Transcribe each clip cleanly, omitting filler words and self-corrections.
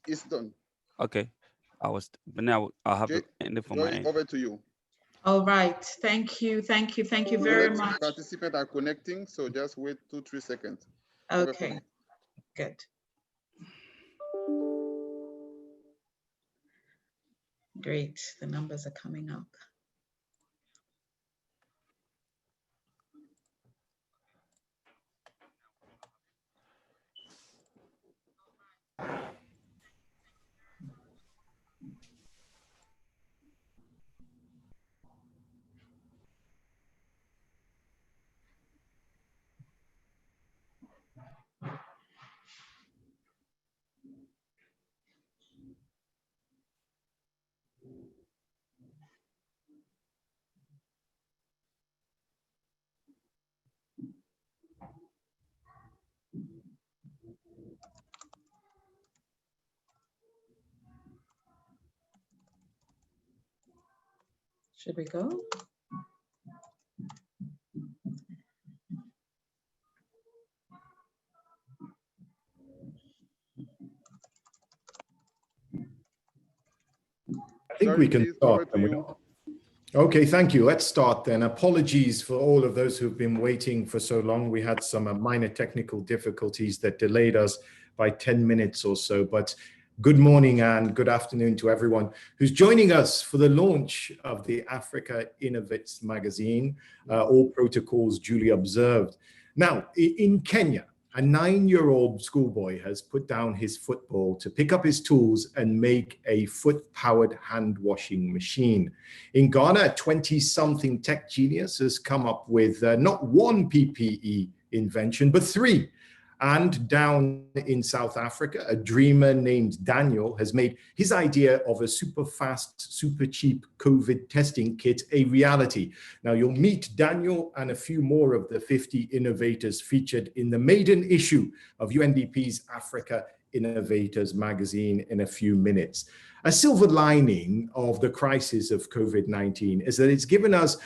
It's done. Okay. But now I'll have Joy, to end it from my Joy, end. over to you. All right. Thank you. Thank you. Thank you So very let much. participants are connecting. So just wait 2-3 seconds. Over for Okay. you. Good. Great. The numbers are coming up. Should we go? I think Sorry, we can please, over start. to you. Okay, thank you. Let's start then. Apologies for all of those who've been waiting for so long. We had some minor technical difficulties that delayed us by 10 minutes or so, but good morning and good afternoon to everyone who's joining us for the launch of the Africa Innovates magazine, all protocols duly observed. Now, in Kenya, a 9-year-old schoolboy has put down his football to pick up his tools and make a foot-powered hand washing machine. In Ghana, a 20-something tech genius has come up with not one PPE invention, but 3. And down in South Africa, a dreamer named Daniel has made his idea of a super fast, super cheap COVID testing kit a reality. Now you'll meet Daniel and a few more of the 50 innovators featured in the maiden issue of UNDP's Africa Innovators magazine in a few minutes. A silver lining of the crisis of COVID-19 is that it's given us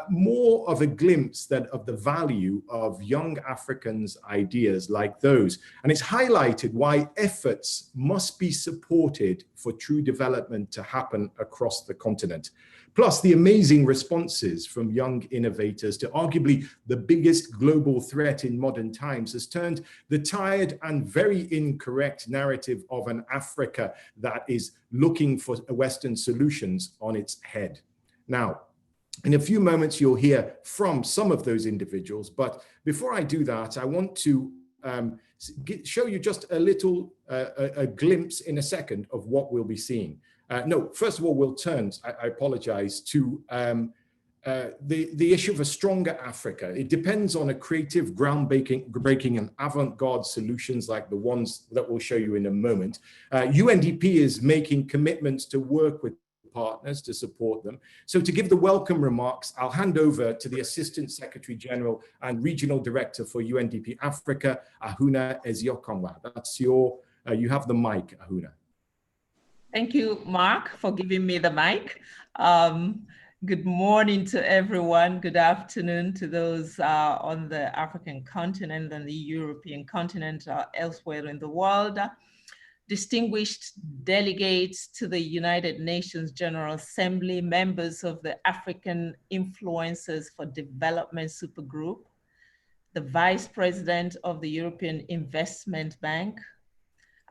more of a glimpse of the value of young Africans' ideas like those. And it's highlighted why efforts must be supported for true development to happen across the continent. Plus, the amazing responses from young innovators to arguably the biggest global threat in modern times has turned the tired and very incorrect narrative of an Africa that is looking for Western solutions on its head. Now, in a few moments, you'll hear from some of those individuals. But before I do that, I want to show you just a little a glimpse in a second of what we'll be seeing. No, first of all, we'll turn, I apologize, to the issue of a stronger Africa. It depends on a creative, groundbreaking and avant-garde solutions like the ones that we'll show you in a moment. UNDP is making commitments to work with partners to support them. So to give the welcome remarks, I'll hand over to the Assistant Secretary General and Regional Director for UNDP Africa, Ahuna Eziokonwa. That's you have the mic, Ahuna. Thank you, Mark, for giving me the mic. Good morning to everyone. Good afternoon to those on the African continent and the European continent, elsewhere in the world. Distinguished delegates to the United Nations General Assembly, members of the African Influencers for Development Supergroup, the Vice President of the European Investment Bank,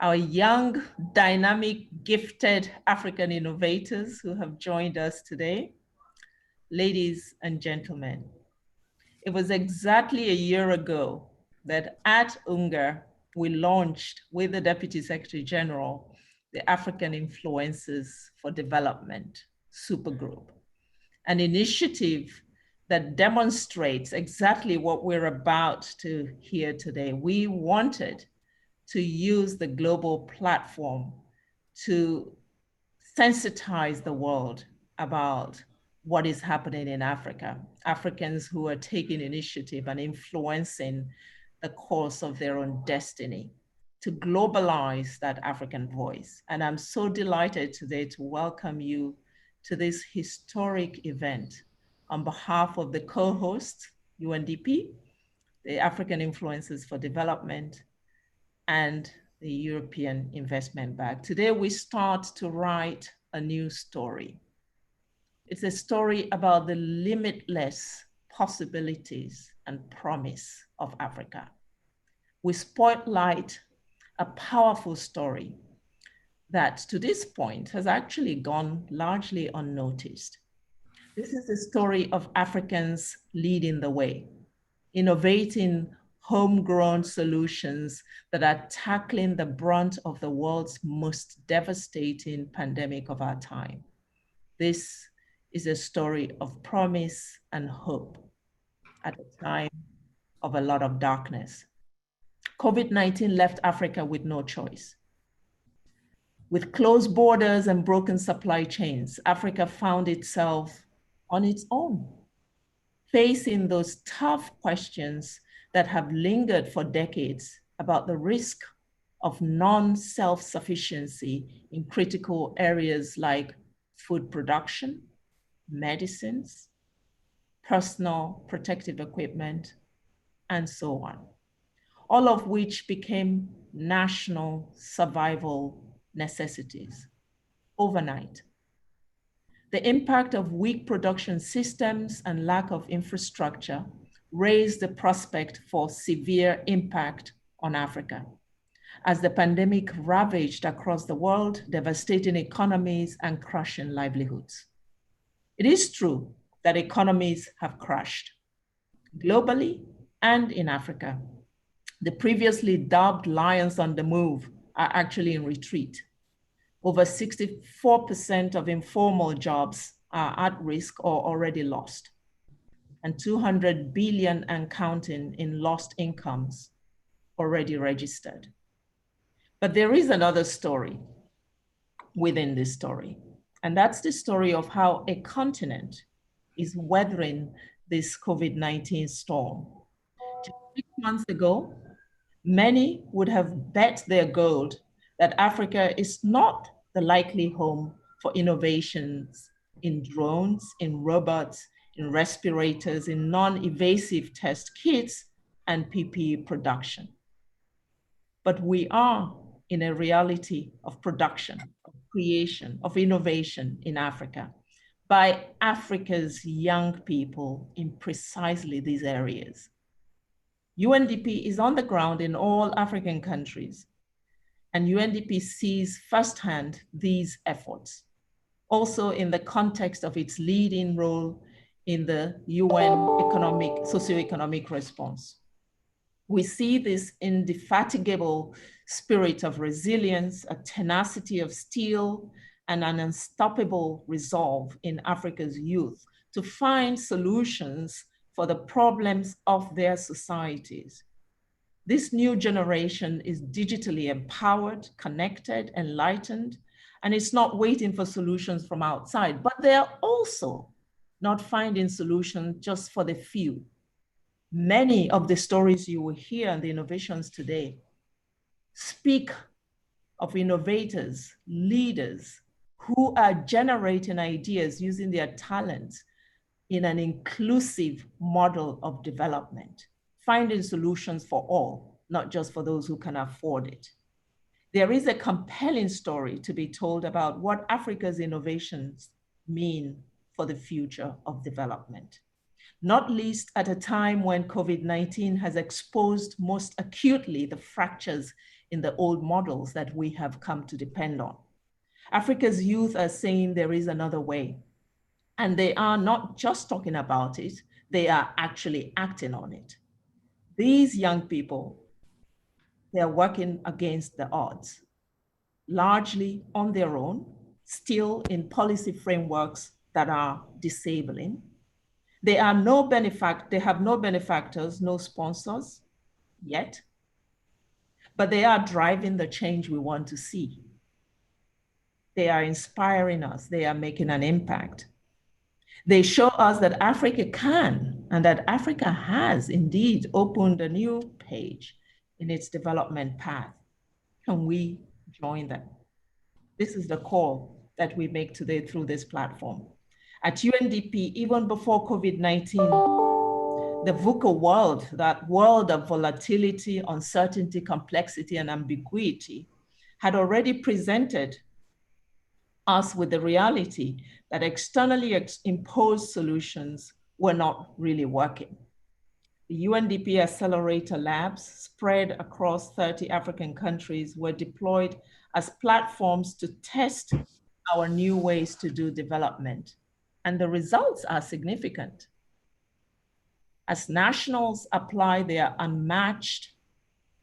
our young, dynamic, gifted African innovators who have joined us today. Ladies and gentlemen, it was exactly a year ago that at UNGA, we launched with the Deputy Secretary General, the African Influencers for Development Supergroup, an initiative that demonstrates exactly what we're about to hear today. We wanted to use the global platform to sensitize the world about what is happening in Africa, Africans who are taking initiative and influencing the course of their own destiny, to globalize that African voice. And I'm so delighted today to welcome you to this historic event on behalf of the co-host, UNDP, the African Influencers for Development, and the the European Investment Bank. Today, we start to write a new story. It's a story about the limitless possibilities and promise of Africa. We spotlight a powerful story that to this point has actually gone largely unnoticed. This is the story of Africans leading the way, innovating homegrown solutions that are tackling the brunt of the world's most devastating pandemic of our time. This is a story of promise and hope at a time of a lot of darkness. COVID-19 left Africa with no choice. With closed borders and broken supply chains, Africa found itself on its own, facing those tough questions that have lingered for decades about the risk of non-self-sufficiency in critical areas like food production, medicines, personal protective equipment, and so on, all of which became national survival necessities overnight. The impact of weak production systems and lack of infrastructure raised the prospect for severe impact on Africa as the pandemic ravaged across the world, devastating economies and crushing livelihoods. It is true that economies have crashed globally and in Africa. The previously dubbed lions on the move are actually in retreat. Over 64% of informal jobs are at risk or already lost, and 200 billion and counting in lost incomes already registered. But there is another story within this story, and that's the story of how a continent is weathering this COVID-19 storm. Just 6 months ago, many would have bet their gold that Africa is not the likely home for innovations in drones, in robots, in respirators, in non-invasive test kits, and PPE production. But we are in a reality of production, of creation, of innovation in Africa by Africa's young people in precisely these areas. UNDP is on the ground in all African countries, and UNDP sees firsthand these efforts, also in the context of its leading role in the UN socioeconomic response. We see this indefatigable spirit of resilience, a tenacity of steel, and an unstoppable resolve in Africa's youth to find solutions for the problems of their societies. This new generation is digitally empowered, connected, enlightened, and it's not waiting for solutions from outside, but they're also not finding solutions just for the few. Many of the stories you will hear and the innovations today speak of innovators, leaders who are generating ideas using their talents in an inclusive model of development, finding solutions for all, not just for those who can afford it. There is a compelling story to be told about what Africa's innovations mean for the future of development, not least at a time when COVID-19 has exposed most acutely the fractures in the old models that we have come to depend on. Africa's youth are saying there is another way, and they are not just talking about it, they are actually acting on it. These young people, they are working against the odds, largely on their own, still in policy frameworks that are disabling. They have no benefactors, no sponsors yet, but they are driving the change we want to see. They are inspiring us, they are making an impact. They show us that Africa can, and that Africa has indeed opened a new page in its development path. Can we join them? This is the call that we make today through this platform. At UNDP, even before COVID-19, the VUCA world, that world of volatility, uncertainty, complexity, and ambiguity, had already presented us with the reality that externally imposed solutions were not really working. The UNDP Accelerator Labs, spread across 30 African countries, were deployed as platforms to test our new ways to do development. And the results are significant. As nationals apply their unmatched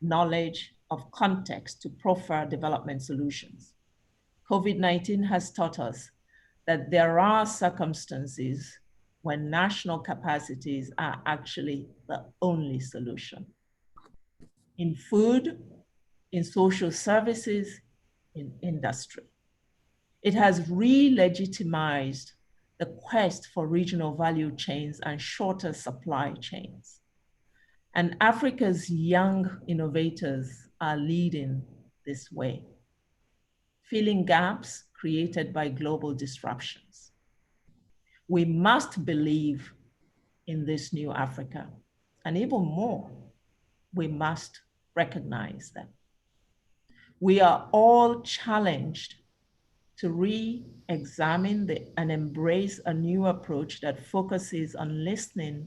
knowledge of context to profile development solutions, COVID-19 has taught us that there are circumstances when national capacities are actually the only solution. In food, in social services, in industry. It has re-legitimized the quest for regional value chains and shorter supply chains. And Africa's young innovators are leading this way, filling gaps created by global disruptions. We must believe in this new Africa, and even more, we must recognize them. We are all challenged to re-examine and embrace a new approach that focuses on listening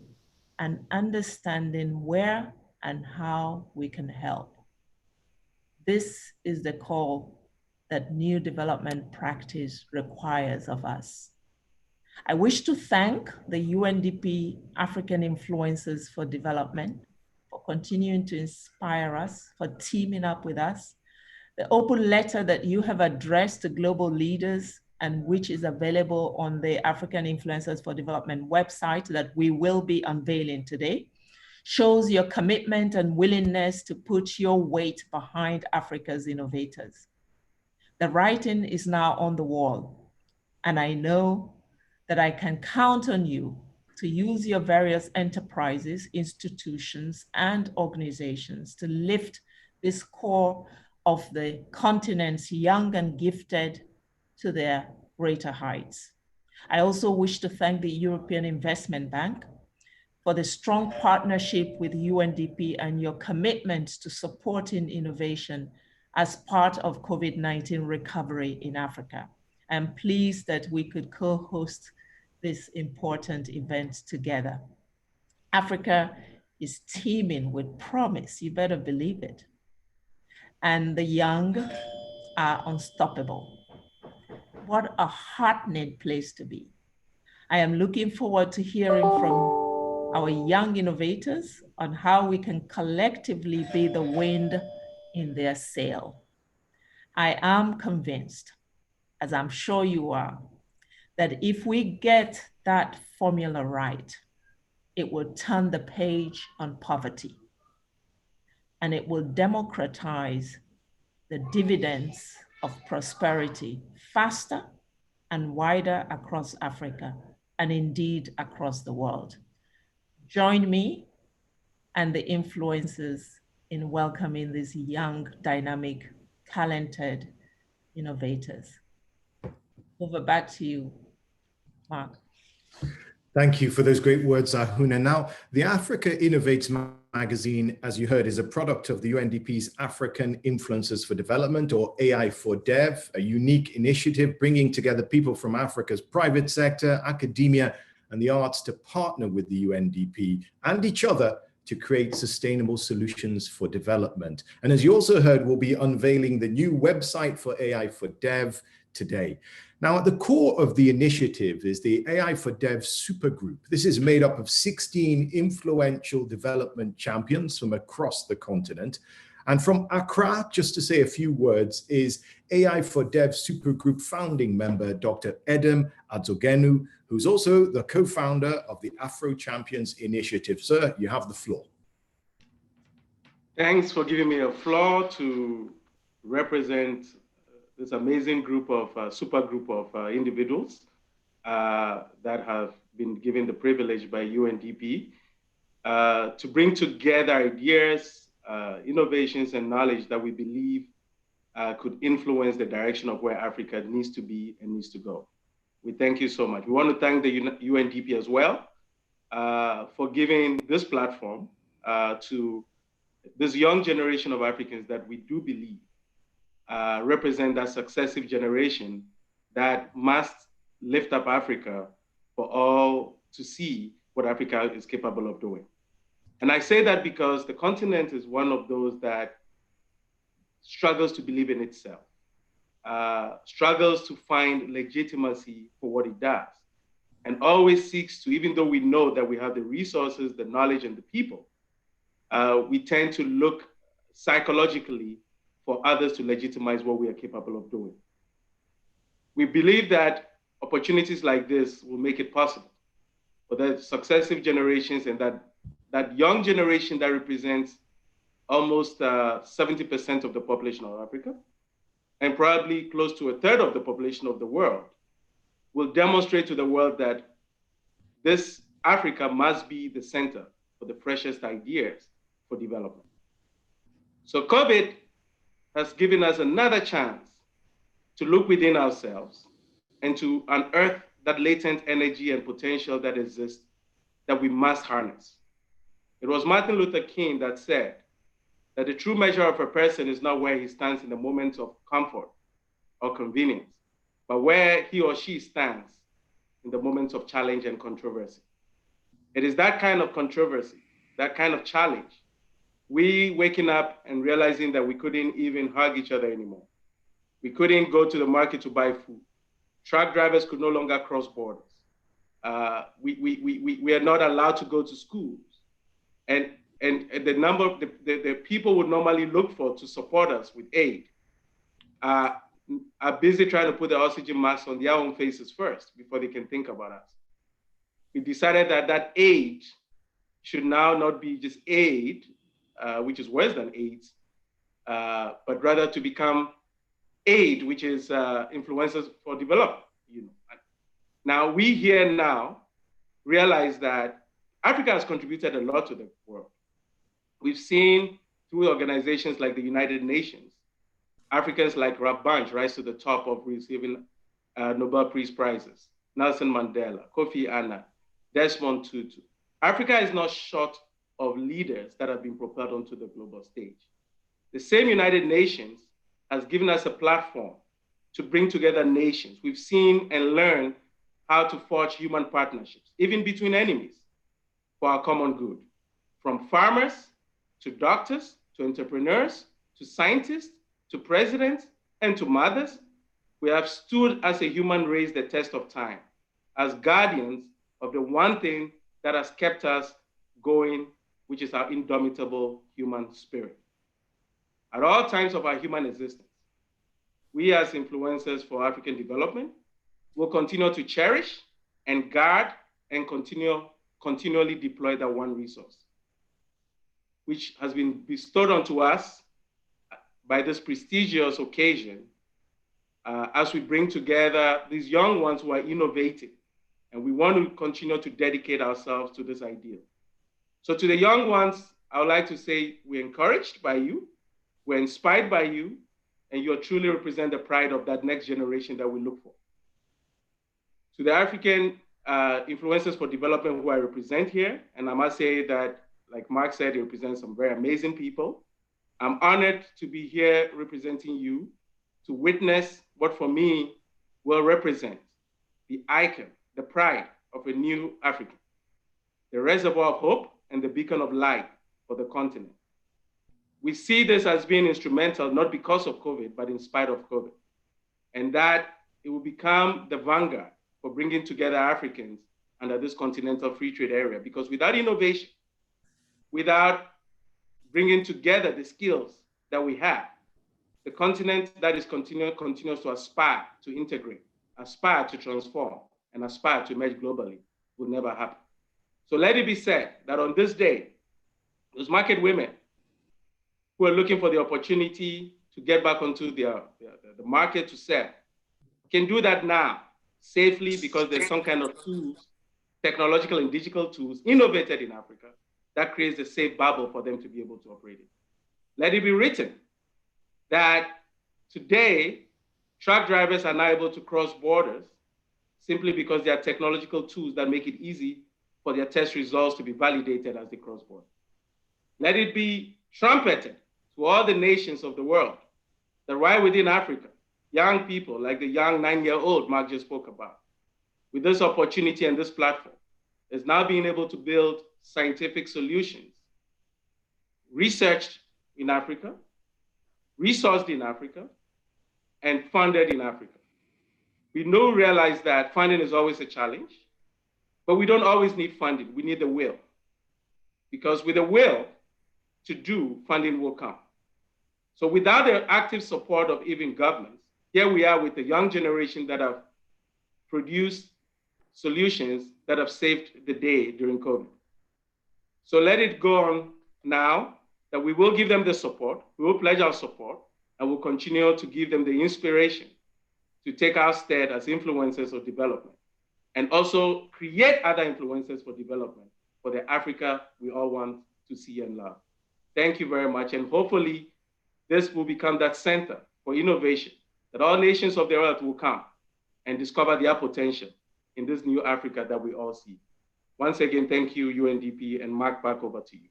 and understanding where and how we can help. This is the call that new development practice requires of us. I wish to thank the UNDP African Influencers for Development for continuing to inspire us, for teaming up with us. The open letter that you have addressed to global leaders and which is available on the African Influencers for Development website that we will be unveiling today shows your commitment and willingness to put your weight behind Africa's innovators. The writing is now on the wall, and I know that I can count on you to use your various enterprises, institutions, and organizations to lift this core of the continent's young and gifted to their greater heights. I also wish to thank the European Investment Bank for the strong partnership with UNDP and your commitment to supporting innovation as part of COVID-19 recovery in Africa. I'm pleased that we could co-host this important event together. Africa is teeming with promise, you better believe it. And the young are unstoppable. What a heartening place to be. I am looking forward to hearing from our young innovators on how we can collectively be the wind in their sail. I am convinced, as I'm sure you are, that if we get that formula right, it will turn the page on poverty, and it will democratize the dividends of prosperity faster and wider across Africa, and indeed across the world. Join me and the influencers in welcoming these young, dynamic, talented innovators. Over back to you, Mark. Thank you for those great words, Ahuna. Now, the Africa Innovates magazine, as you heard, is a product of the UNDP's African Influencers for Development, or AI for Dev, a unique initiative bringing together people from Africa's private sector, academia, and the arts to partner with the UNDP and each other to create sustainable solutions for development. And as you also heard, we'll be unveiling the new website for AI for Dev today. Now, at the core of the initiative is the AI for Dev Supergroup. This is made up of 16 influential development champions from across the continent. And from Accra, just to say a few words, is AI for Dev Supergroup founding member, Dr. Edem Adzogenu, who's also the co-founder of the Afro Champions Initiative. Sir, you have the floor. Thanks for giving me a floor to represent this amazing group of, super group of individuals that have been given the privilege by UNDP to bring together ideas, innovations, and knowledge that we believe could influence the direction of where Africa needs to be and needs to go. We thank you so much. We want to thank the UNDP as well for giving this platform to this young generation of Africans that we do believe represent that successive generation that must lift up Africa for all to see what Africa is capable of doing. And I say that because the continent is one of those that struggles to believe in itself, struggles to find legitimacy for what it does, and always seeks to, even though we know that we have the resources, the knowledge, and the people, we tend to look psychologically for others to legitimize what we are capable of doing. We believe that opportunities like this will make it possible for the successive generations and that young generation that represents almost 70% of the population of Africa, and probably close to a third of the population of the world, will demonstrate to the world that this Africa must be the center for the freshest ideas for development. So COVID has given us another chance to look within ourselves and to unearth that latent energy and potential that exists that we must harness. It was Martin Luther King that said that the true measure of a person is not where he stands in the moments of comfort or convenience, but where he or she stands in the moments of challenge and controversy. It is that kind of controversy, that kind of challenge, we waking up and realizing that we couldn't even hug each other anymore. We couldn't go to the market to buy food. Truck drivers could no longer cross borders. We are not allowed to go to schools. And the number of the people would normally look for to support us with aid are busy trying to put the oxygen masks on their own faces first before they can think about us. We decided that that aid should now not be just aid, which is worse than AIDS, but rather to become aid, which is influencers for development. Now we here now realize that Africa has contributed a lot to the world. We've seen through organizations like the United Nations, Africans like Rabanj rise to the top of receiving Nobel Peace Prizes, Nelson Mandela, Kofi Annan, Desmond Tutu. Africa is not short of leaders that have been propelled onto the global stage. The same United Nations has given us a platform to bring together nations. We've seen and learned how to forge human partnerships, even between enemies, for our common good. From farmers to doctors, to entrepreneurs, to scientists, to presidents, and to mothers, we have stood as a human race the test of time, as guardians of the one thing that has kept us going, which is our indomitable human spirit. At all times of our human existence, we as influencers for African development will continue to cherish and guard and continually deploy that one resource, which has been bestowed onto us by this prestigious occasion as we bring together these young ones who are innovative. And we want to continue to dedicate ourselves to this ideal. So to the young ones, I would like to say we're encouraged by you, we're inspired by you, and you truly represent the pride of that next generation that we look for. To the African influencers for development who I represent here, and I must say that, like Mark said, he represents some very amazing people. I'm honored to be here representing you, to witness what for me will represent the icon, the pride of a new Africa, the reservoir of hope and the beacon of light for the continent. We see this as being instrumental, not because of COVID, but in spite of COVID, and that it will become the vanguard for bringing together Africans under this continental free trade area. Because without innovation, without bringing together the skills that we have, the continent that is continues to aspire to integrate, aspire to transform, and aspire to emerge globally will never happen. So let it be said that on this day, those market women who are looking for the opportunity to get back onto the market to sell can do that now safely, because there's some kind of tools, technological and digital tools innovated in Africa that creates a safe bubble for them to be able to operate in. Let it be written that today, truck drivers are now able to cross borders simply because there are technological tools that make it easy for their test results to be validated as they cross border. Let it be trumpeted to all the nations of the world that right within Africa, young people like the young 9-year-old Mark just spoke about, with this opportunity and this platform, is now being able to build scientific solutions researched in Africa, resourced in Africa, and funded in Africa. We realize that funding is always a challenge, but we don't always need funding. We need the will. Because with the will to do, funding will come. So without the active support of even governments, here we are with the young generation that have produced solutions that have saved the day during COVID. So let it go on now that we will give them the support, we will pledge our support, and we'll continue to give them the inspiration to take our stead as influencers of development, and also create other influencers for development for the Africa we all want to see and love. Thank you very much, and hopefully this will become that center for innovation, that all nations of the earth will come and discover their potential in this new Africa that we all see. Once again, thank you, UNDP, and Mark, back over to you.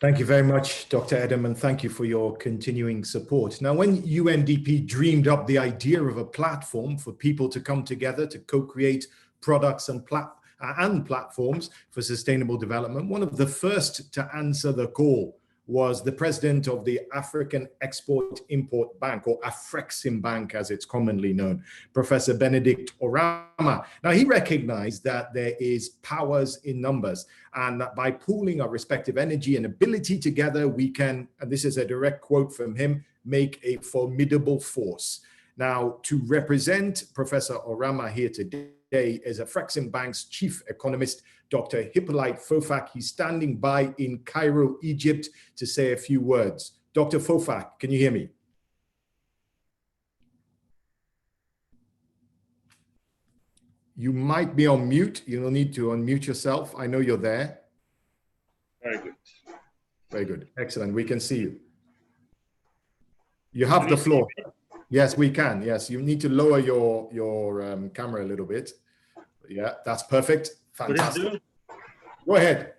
Thank you very much, Dr. Edem, and thank you for your continuing support. Now, when UNDP dreamed up the idea of a platform for people to come together to co-create products and platforms for sustainable development, one of the first to answer the call was the president of the African Export-Import Bank, or Afrexim Bank as it's commonly known, Professor Benedict Orama. Now, he recognized that there is powers in numbers, and that by pooling our respective energy and ability together, we can, and this is a direct quote from him, make a formidable force. Now, to represent Professor Orama here today is Afrexim Bank's chief economist, Dr. Hippolyte Fofak. He's standing by in Cairo, Egypt, to say a few words. Dr. Fofak, can you hear me? You might be on mute. You don't need to unmute yourself. I know you're there. Very good. Very good. Excellent. We can see you. You have the floor. Yes, we can. Yes, you need to lower your camera a little bit. Yeah, that's perfect. Fantastic. Go ahead.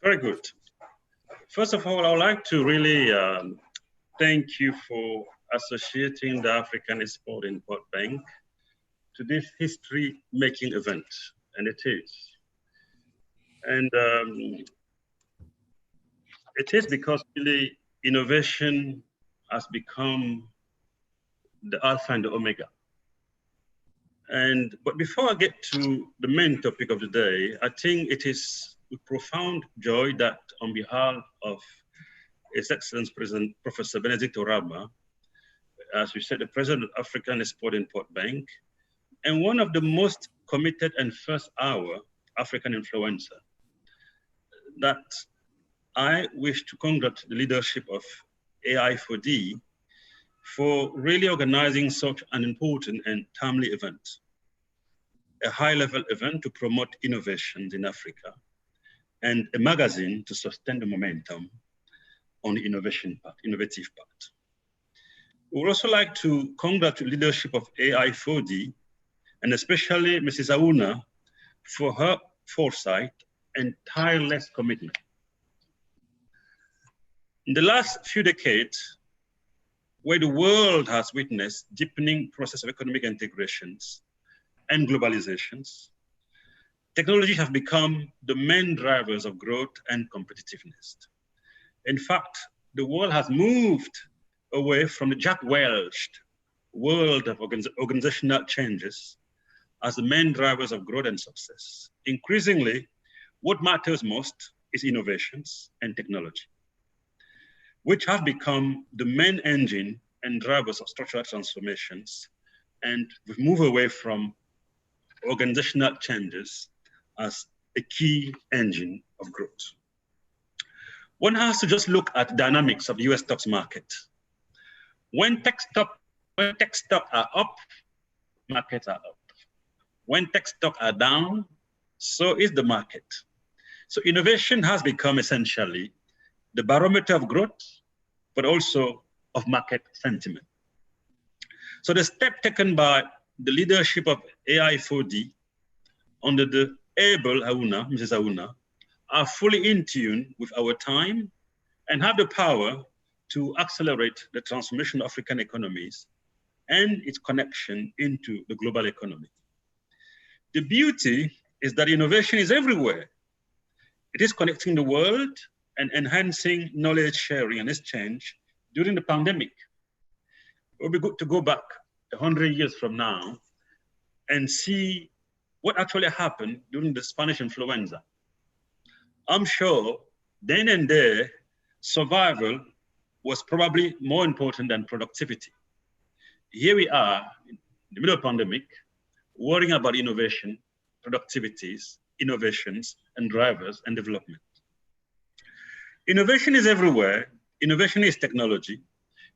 Very good. First of all, I would like to really thank you for associating the African Export-Import Bank to this history-making event, and it is. And it is because really innovation has become the alpha and the omega. But before I get to the main topic of the day, I think it is with profound joy that on behalf of His Excellency President Professor Benedict Orama, as we said, the President of African Export-Import Bank, and one of the most committed and first-hour African influencer, that I wish to congratulate the leadership of AI4D for really organizing such an important and timely event, a high-level event to promote innovations in Africa, and a magazine to sustain the momentum on the innovative part. We would also like to congratulate the leadership of AI4D, and especially Mrs. Aouna, for her foresight and tireless commitment. In the last few decades, where the world has witnessed deepening process of economic integrations and globalizations, technology have become the main drivers of growth and competitiveness. In fact, the world has moved away from the Jack Welch world of organizational changes as the main drivers of growth and success. Increasingly, what matters most is innovations and technology, which have become the main engine and drivers of structural transformations, and we've moved away from organizational changes as a key engine of growth. One has to just look at dynamics of the US stocks market. When tech stocks are up, markets are up. When tech stocks are down, so is the market. So innovation has become essentially the barometer of growth, but also of market sentiment. So the step taken by the leadership of AI4D under the Mrs. Aouna, are fully in tune with our time and have the power to accelerate the transformation of African economies and its connection into the global economy. The beauty is that innovation is everywhere. It is connecting the world and enhancing knowledge sharing and exchange during the pandemic. It would be good to go back 100 years from now and see what actually happened during the Spanish influenza. I'm sure then and there, survival was probably more important than productivity. Here we are in the middle of pandemic, worrying about innovation, productivities, innovations, and drivers and development. Innovation is everywhere. Innovation is technology.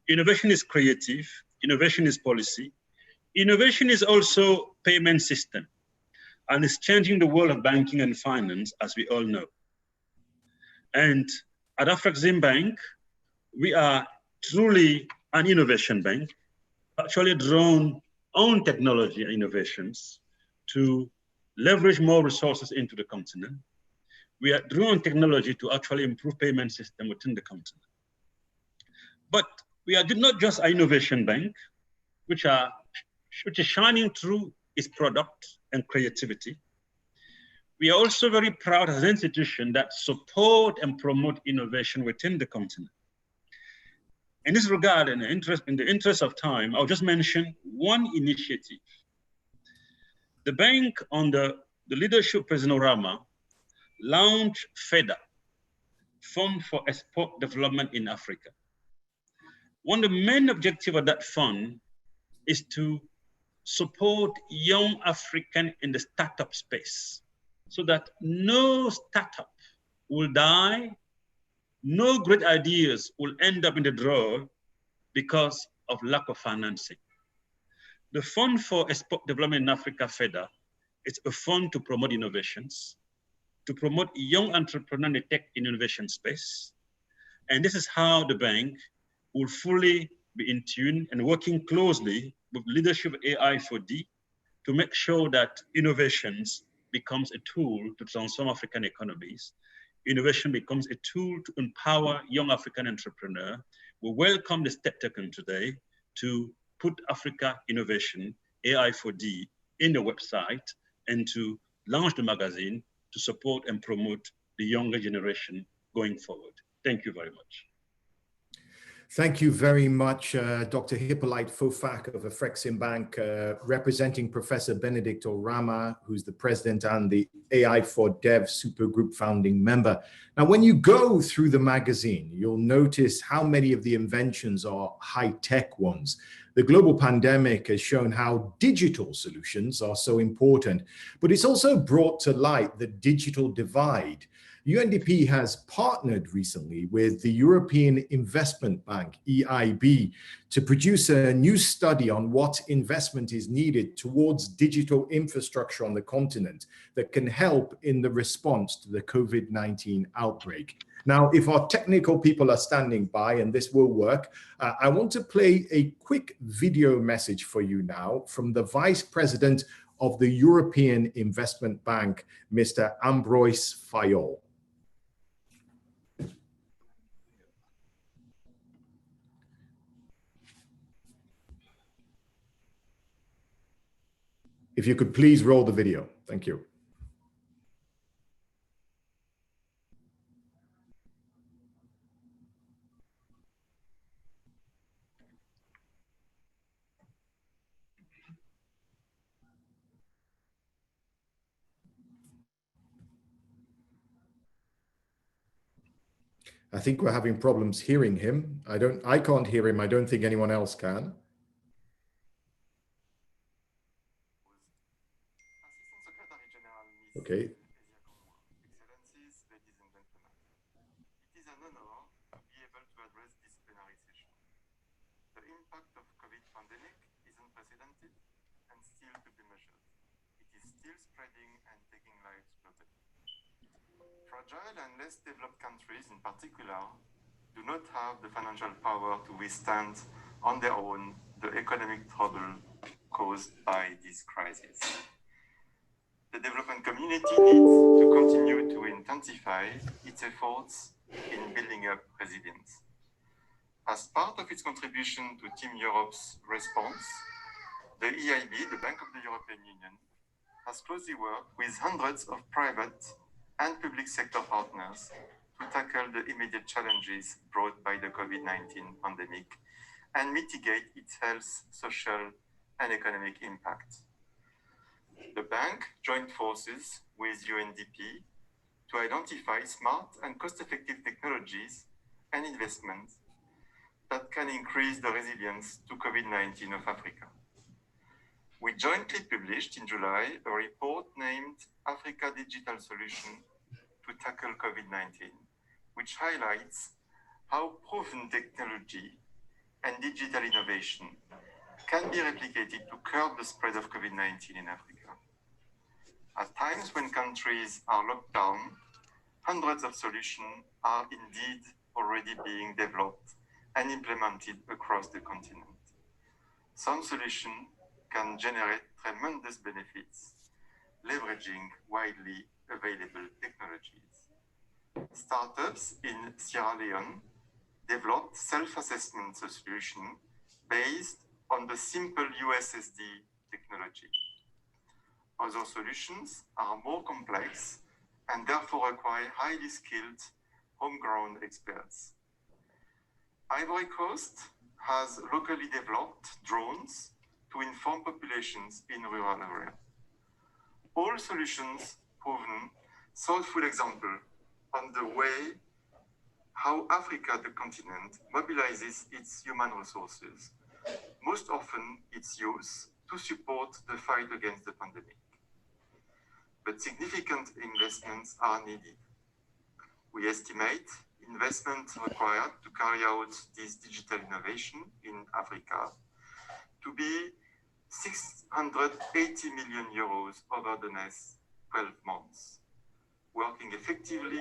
Innovation is creative. Innovation is policy. Innovation is also payment system, and it's changing the world of banking and finance, as we all know. And at Afrexim Bank, we are truly an innovation bank, actually drawn on technology and innovations to leverage more resources into the continent. We are drawn technology to actually improve payment system within the continent. But we are not just an innovation bank, which is shining through its product and creativity. We are also very proud as an institution that support and promote innovation within the continent. In this regard, in the interest of time, I'll just mention one initiative. The bank, under the leadership of President Orama, launched FEDA, Fund for Export Development in Africa. One of the main objectives of that fund is to support young Africans in the startup space so that no startup will die, no great ideas will end up in the drawer because of lack of financing. The Fund for Export Development in Africa, FEDA, is a fund to promote innovations, to promote young entrepreneurs in the tech innovation space. And this is how the bank will fully be in tune and working closely with leadership of AI4D to make sure that innovations becomes a tool to transform African economies. Innovation becomes a tool to empower young African entrepreneurs. We welcome the step taken today to put Africa Innovation, AI4D, in the website and to launch the magazine to support and promote the younger generation going forward. Thank you very much. Thank you very much, Dr. Hippolyte Fofak of Afrexim Bank, representing Professor Benedict Orama, who's the president and the AI4Dev Supergroup founding member. Now, when you go through the magazine, you'll notice how many of the inventions are high-tech ones. The global pandemic has shown how digital solutions are so important, but it's also brought to light the digital divide. UNDP has partnered recently with the European Investment Bank, EIB, to produce a new study on what investment is needed towards digital infrastructure on the continent that can help in the response to the COVID-19 outbreak. Now, if our technical people are standing by and this will work, I want to play a quick video message for you now from the Vice President of the European Investment Bank, Mr. Ambroise Fayol. If you could please roll the video. Thank you. I think we're having problems hearing him. I can't hear him. I don't think anyone else can. Okay. Excellencies, ladies and gentlemen, it is an honor to be able to address this plenary session. The impact of COVID pandemic is unprecedented and still to be measured. It is still spreading and taking lives globally. Fragile and less developed countries in particular do not have the financial power to withstand on their own the economic trouble caused by this crisis. the development community needs to continue to intensify its efforts in building up resilience. As part of its contribution to Team Europe's response, the EIB, the Bank of the European Union, has closely worked with hundreds of private and public sector partners to tackle the immediate challenges brought by the COVID-19 pandemic and mitigate its health, social, and economic impact. The bank joined forces with UNDP to identify smart and cost-effective technologies and investments that can increase the resilience to COVID-19 of Africa. We jointly published in July a report named Africa Digital Solution to Tackle COVID-19, which highlights how proven technology and digital innovation can be replicated to curb the spread of COVID-19 in Africa. At times when countries are locked down, hundreds of solutions are indeed already being developed and implemented across the continent. Some solutions can generate tremendous benefits, leveraging widely available technologies. Startups in Sierra Leone developed self-assessment solution based on the simple USSD technology. Other solutions are more complex and therefore require highly skilled homegrown experts. Ivory Coast has locally developed drones to inform populations in rural areas. All solutions proven thoughtful example on the way how Africa, the continent, mobilizes its human resources, most often its youth, to support the fight against the pandemic. But significant investments are needed. We estimate investments required to carry out this digital innovation in Africa to be 680 million euros over the next 12 months. Working effectively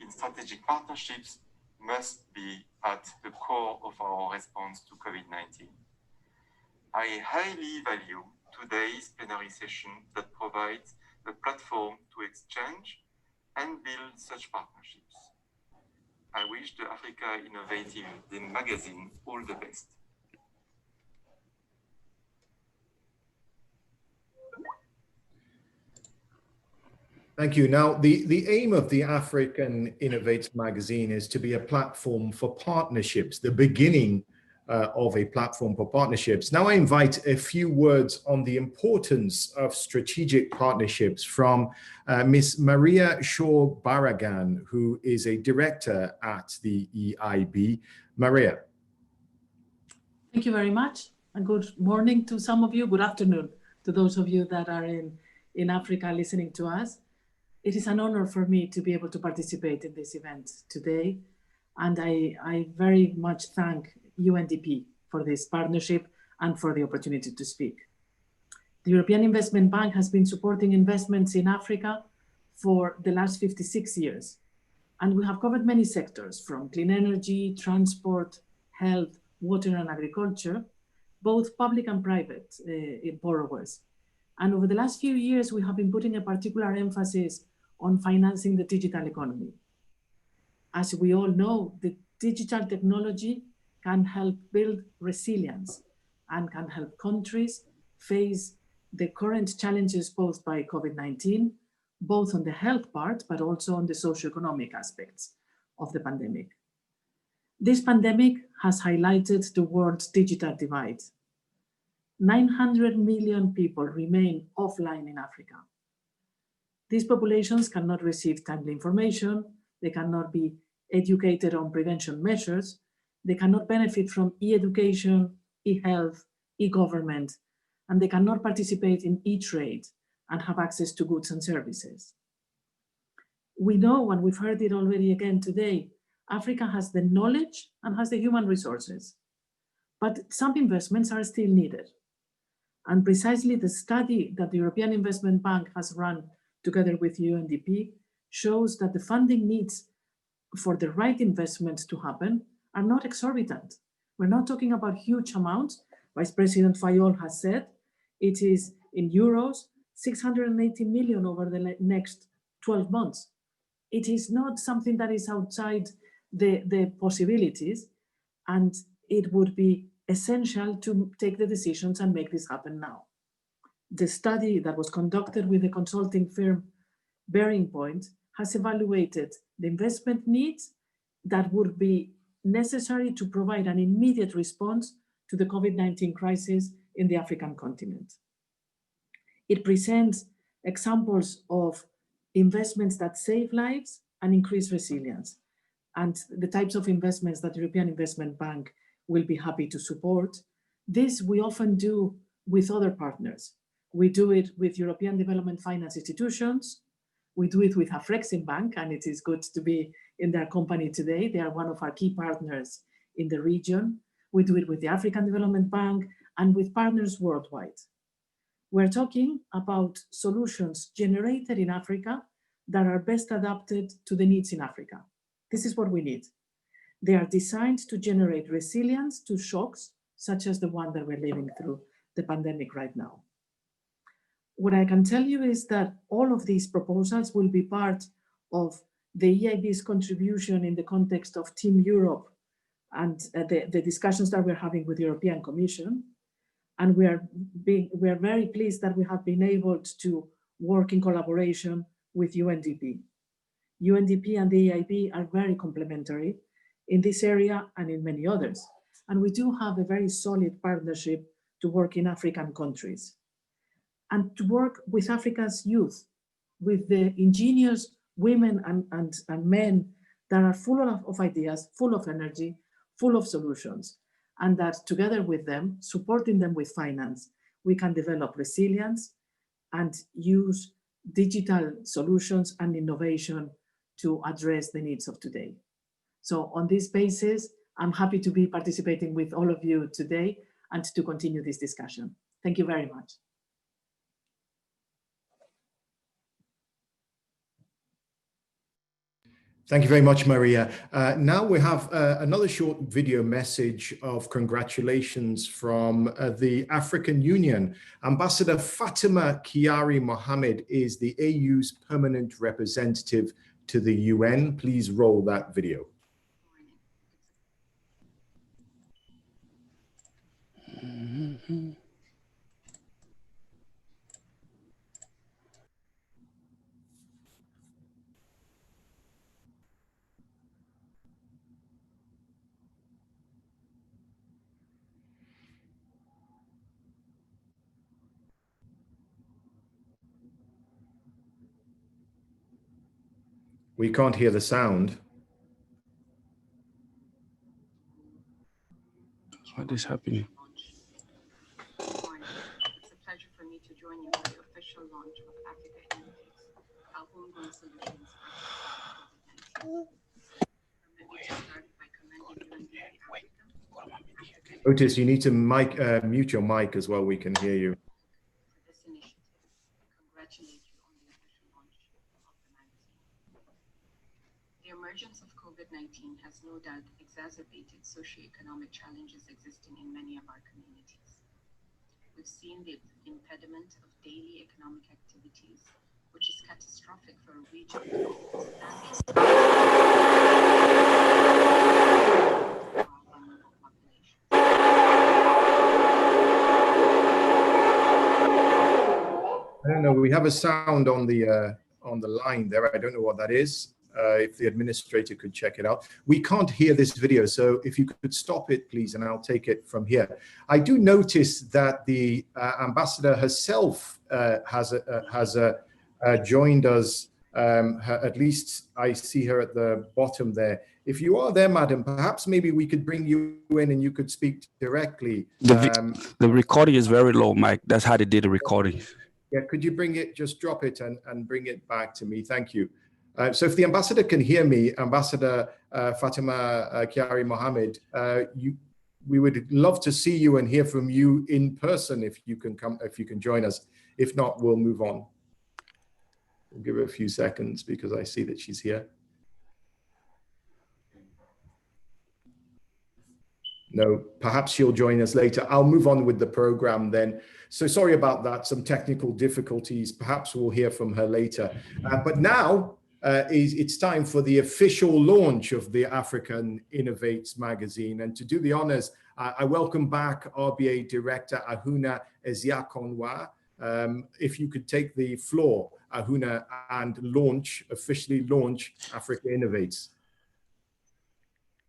in strategic partnerships must be at the core of our response to COVID-19. I highly value today's plenary session that provides a platform to exchange and build such partnerships. I wish the Africa Innovative magazine all the best. Thank you. Now, the aim of the African Innovates magazine is to be a platform for partnerships, the beginning of a platform for partnerships. Now I invite a few words on the importance of strategic partnerships from Ms. Maria Shaw Barragan, who is a director at the EIB. Maria. Thank you very much, and good morning to some of you. Good afternoon to those of you that are in Africa listening to us. It is an honor for me to be able to participate in this event today, and I very much thank UNDP for this partnership and for the opportunity to speak. The European Investment Bank has been supporting investments in Africa for the last 56 years. And we have covered many sectors from clean energy, transport, health, water and agriculture, both public and private borrowers. And over the last few years, we have been putting a particular emphasis on financing the digital economy. As we all know, the digital technology can help build resilience and can help countries face the current challenges posed by COVID-19, both on the health part, but also on the socioeconomic aspects of the pandemic. This pandemic has highlighted the world's digital divide. 900 million people remain offline in Africa. These populations cannot receive timely information, they cannot be educated on prevention measures, they cannot benefit from e-education, e-health, e-government, and they cannot participate in e-trade and have access to goods and services. We know, and we've heard it already again today, Africa has the knowledge and has the human resources, but some investments are still needed. And precisely the study that the European Investment Bank has run together with UNDP shows that the funding needs for the right investments to happen are not exorbitant. We're not talking about huge amounts. Vice President Fayol has said it is in euros 680 million over the next 12 months. It is not something that is outside the possibilities, and it would be essential to take the decisions and make this happen now. The study that was conducted with the consulting firm Bearing Point has evaluated the investment needs that would be necessary to provide an immediate response to the COVID-19 crisis in the African continent. It presents examples of investments that save lives and increase resilience, and the types of investments that the European Investment Bank will be happy to support. This we often do with other partners. We do it with European Development Finance institutions. We do it with Afrexim Bank, and it is good to be in their company today. They are one of our key partners in the region. We do it with the African Development Bank and with partners worldwide. We're talking about solutions generated in Africa that are best adapted to the needs in Africa. This is what we need. They are designed to generate resilience to shocks, such as the one that we're living through, the pandemic right now. What I can tell you is that all of these proposals will be part of the EIB's contribution in the context of Team Europe and the discussions that we're having with the European Commission. And we are very pleased that we have been able to work in collaboration with UNDP. UNDP and the EIB are very complementary in this area and in many others. And we do have a very solid partnership to work in African countries and to work with Africa's youth, with the ingenious women and men that are full of ideas, full of energy, full of solutions, and that together with them, supporting them with finance, we can develop resilience and use digital solutions and innovation to address the needs of today. So on this basis, I'm happy to be participating with all of you today and to continue this discussion. Thank you very much. Thank you very much, Maria. Now we have another short video message of congratulations from the African Union. Ambassador Fatima Kiari Mohammed is the AU's permanent representative to the UN. Please roll that video. We can't hear the sound. What is happening? It's a pleasure for me to join you for the official launch of African Inf, our Homegrown Solutions for COVID-19. Permit me to start by commending UNGA Africa. Otis, you need to mute your mic as well. We can hear you. For this initiative, congratulate you on the official launch of the magazine. The emergence of COVID-19 has no doubt exacerbated socioeconomic challenges existing in many of our communities. We've seen the impediment of daily economic activities, which is catastrophic for a region with vulnerable populations. I don't know. We have a sound on the line there. I don't know what that is. If the administrator could check it out. We can't hear this video, so if you could stop it, please, and I'll take it from here. I do notice that the ambassador herself has joined us. At least I see her at the bottom there. If you are there, madam, perhaps maybe we could bring you in and you could speak directly. The recording is very low, Mike. That's how they did the recording. Yeah, could you bring it, just drop it and bring it back to me? Thank you. So if the ambassador can hear me, Ambassador Fatima Kiari Mohammed, we would love to see you and hear from you in person if you can come, if you can join us. If not, we'll move on. We'll give her a few seconds because I see that she's here. No, perhaps she'll join us later. I'll move on with the program then. So sorry about that, some technical difficulties. Perhaps we'll hear from her later. But now it's time for the official launch of the African Innovates magazine. And to do the honors, I welcome back RBA Director Ahuna Eziakonwa. If you could take the floor, Ahuna, and officially launch Africa Innovates.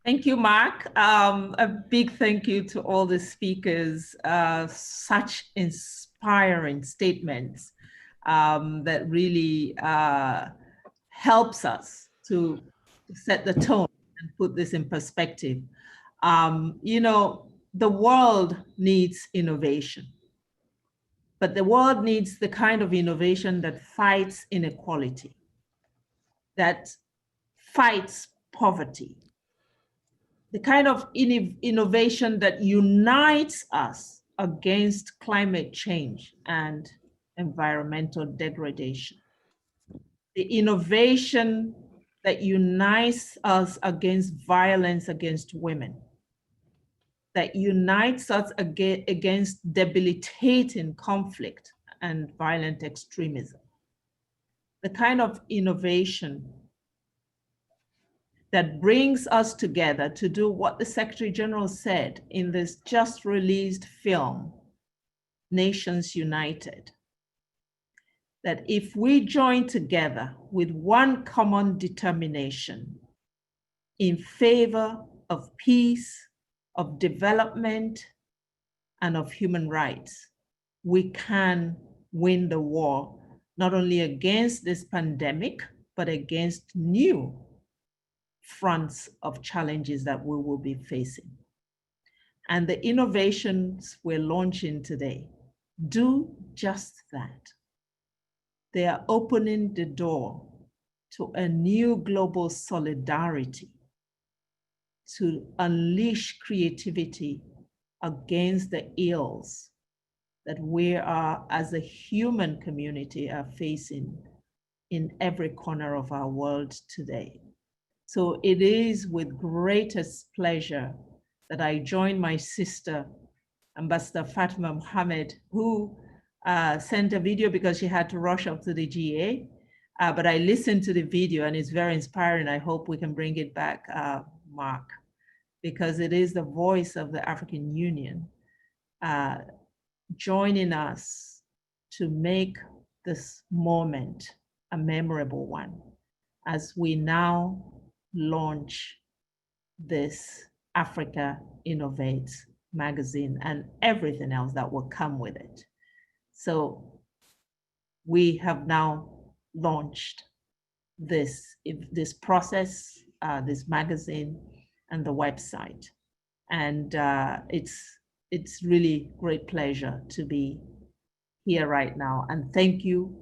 Thank you, Mark. A big thank you to all the speakers. Such inspiring statements that really helps us to set the tone and put this in perspective. You know, the world needs innovation, but the world needs the kind of innovation that fights inequality, that fights poverty, the kind of innovation that unites us against climate change and environmental degradation. The innovation that unites us against violence against women, that unites us against debilitating conflict and violent extremism. The kind of innovation that brings us together to do what the Secretary General said in this just released film, Nations United. That if we join together with one common determination in favor of peace, of development, and of human rights, we can win the war, not only against this pandemic, but against new fronts of challenges that we will be facing. And the innovations we're launching today do just that. They are opening the door to a new global solidarity, to unleash creativity against the ills that we are, as a human community, are facing in every corner of our world today. So it is with greatest pleasure that I join my sister, Ambassador Fatima Mohammed, who sent a video because she had to rush up to the GA. But I listened to the video and it's very inspiring. I hope we can bring it back, Mark, because it is the voice of the African Union joining us to make this moment a memorable one as we now launch this Africa Innovates magazine and everything else that will come with it. So we have now launched this process, this magazine and the website. And it's really great pleasure to be here right now. And thank you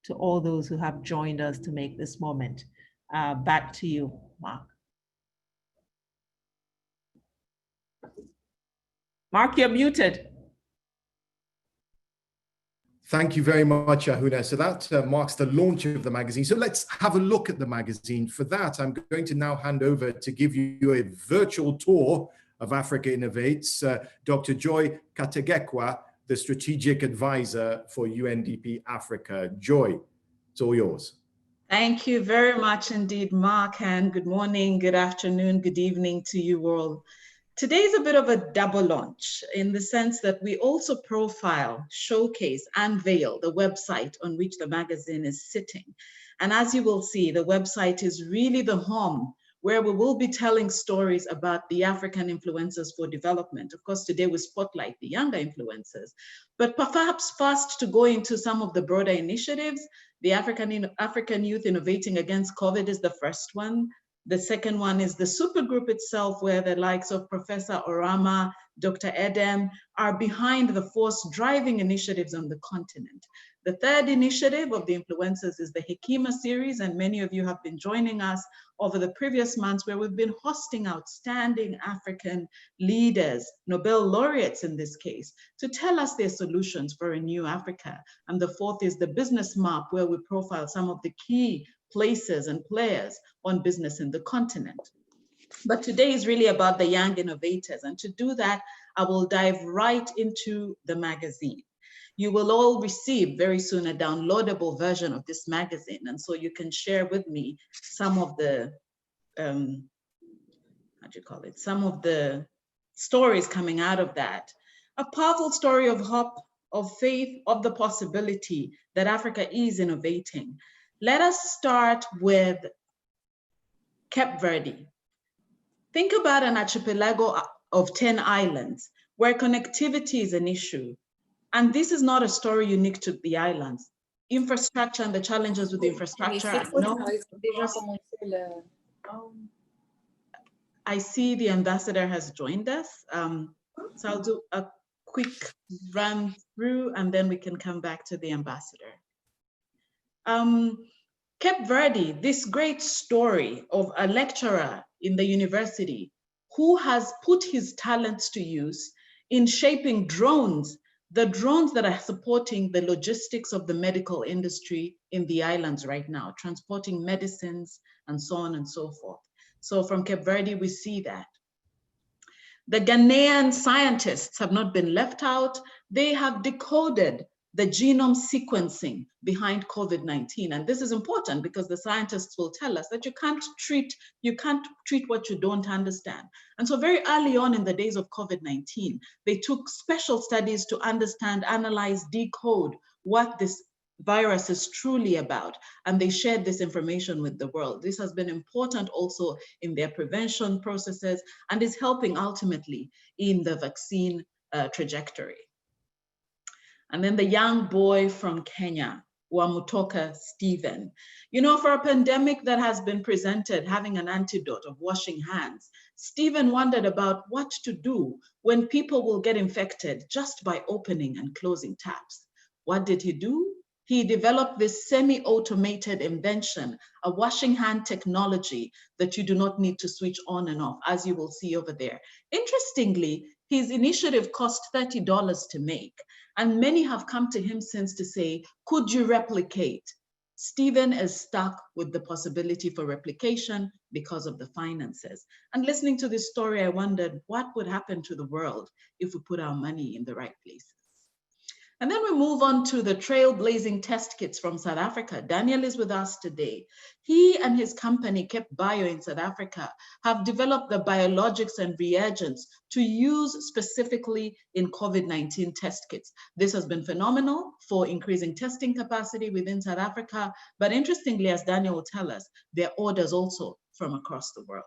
to all those who have joined us to make this moment. Back to you, Mark. Mark, you're muted. Thank you very much, Ahuna. So that marks the launch of the magazine. So let's have a look at the magazine. For that, I'm going to now hand over to give you a virtual tour of Africa Innovates, Dr. Joy Kategekwa, the Strategic Advisor for UNDP Africa. Joy, it's all yours. Thank you very much indeed, Mark, and good morning, good afternoon, good evening to you all. Today is a bit of a double launch in the sense that we also profile, showcase, unveil the website on which the magazine is sitting. And as you will see, the website is really the home where we will be telling stories about the African influencers for development. Of course, today we spotlight the younger influencers, but perhaps first to go into some of the broader initiatives. The African Youth Innovating Against COVID is the first one. The second one is the supergroup itself, where the likes of Professor Orama, Dr. Edem are behind the force driving initiatives on the continent. The third initiative of the influencers is the Hekima series, and many of you have been joining us over the previous months where we've been hosting outstanding African leaders, Nobel laureates in this case, to tell us their solutions for a new Africa. And the fourth is the business map, where we profile some of the key places and players on business in the continent. But today is really about the young innovators. And to do that, I will dive right into the magazine. You will all receive very soon a downloadable version of this magazine. And so you can share with me some of the, some of the stories coming out of that. A powerful story of hope, of faith, of the possibility that Africa is innovating. Let us start with Cape Verde. Think about an archipelago of 10 islands where connectivity is an issue. And this is not a story unique to the islands. Infrastructure and the challenges with the infrastructure are known. I see the ambassador has joined us. So I'll do a quick run through and then we can come back to the ambassador. Cape Verde, this great story of a lecturer in the university who has put his talents to use in shaping drones, the drones that are supporting the logistics of the medical industry in the islands right now, transporting medicines and so on and so forth. So from Cape Verde, we see that. The Ghanaian scientists have not been left out. They have decoded the genome sequencing behind COVID-19. And this is important because the scientists will tell us that you can't treat what you don't understand. And so very early on in the days of COVID-19, they took special studies to understand, analyze, decode what this virus is truly about. And they shared this information with the world. This has been important also in their prevention processes and is helping ultimately in the vaccine trajectory. And then the young boy from Kenya, Wamutoka Stephen. You know, for a pandemic that has been presented having an antidote of washing hands, Stephen wondered about what to do when people will get infected just by opening and closing taps. What did he do? He developed this semi-automated invention, a washing hand technology that you do not need to switch on and off, as you will see over there. Interestingly, his initiative cost $30 to make. And many have come to him since to say, could you replicate? Stephen is stuck with the possibility for replication because of the finances. And listening to this story, I wondered what would happen to the world if we put our money in the right places. And then we move on to the trailblazing test kits from South Africa. Daniel is with us today. He and his company, Cape Bio in South Africa, have developed the biologics and reagents to use specifically in COVID-19 test kits. This has been phenomenal for increasing testing capacity within South Africa. But interestingly, as Daniel will tell us, there are orders also from across the world.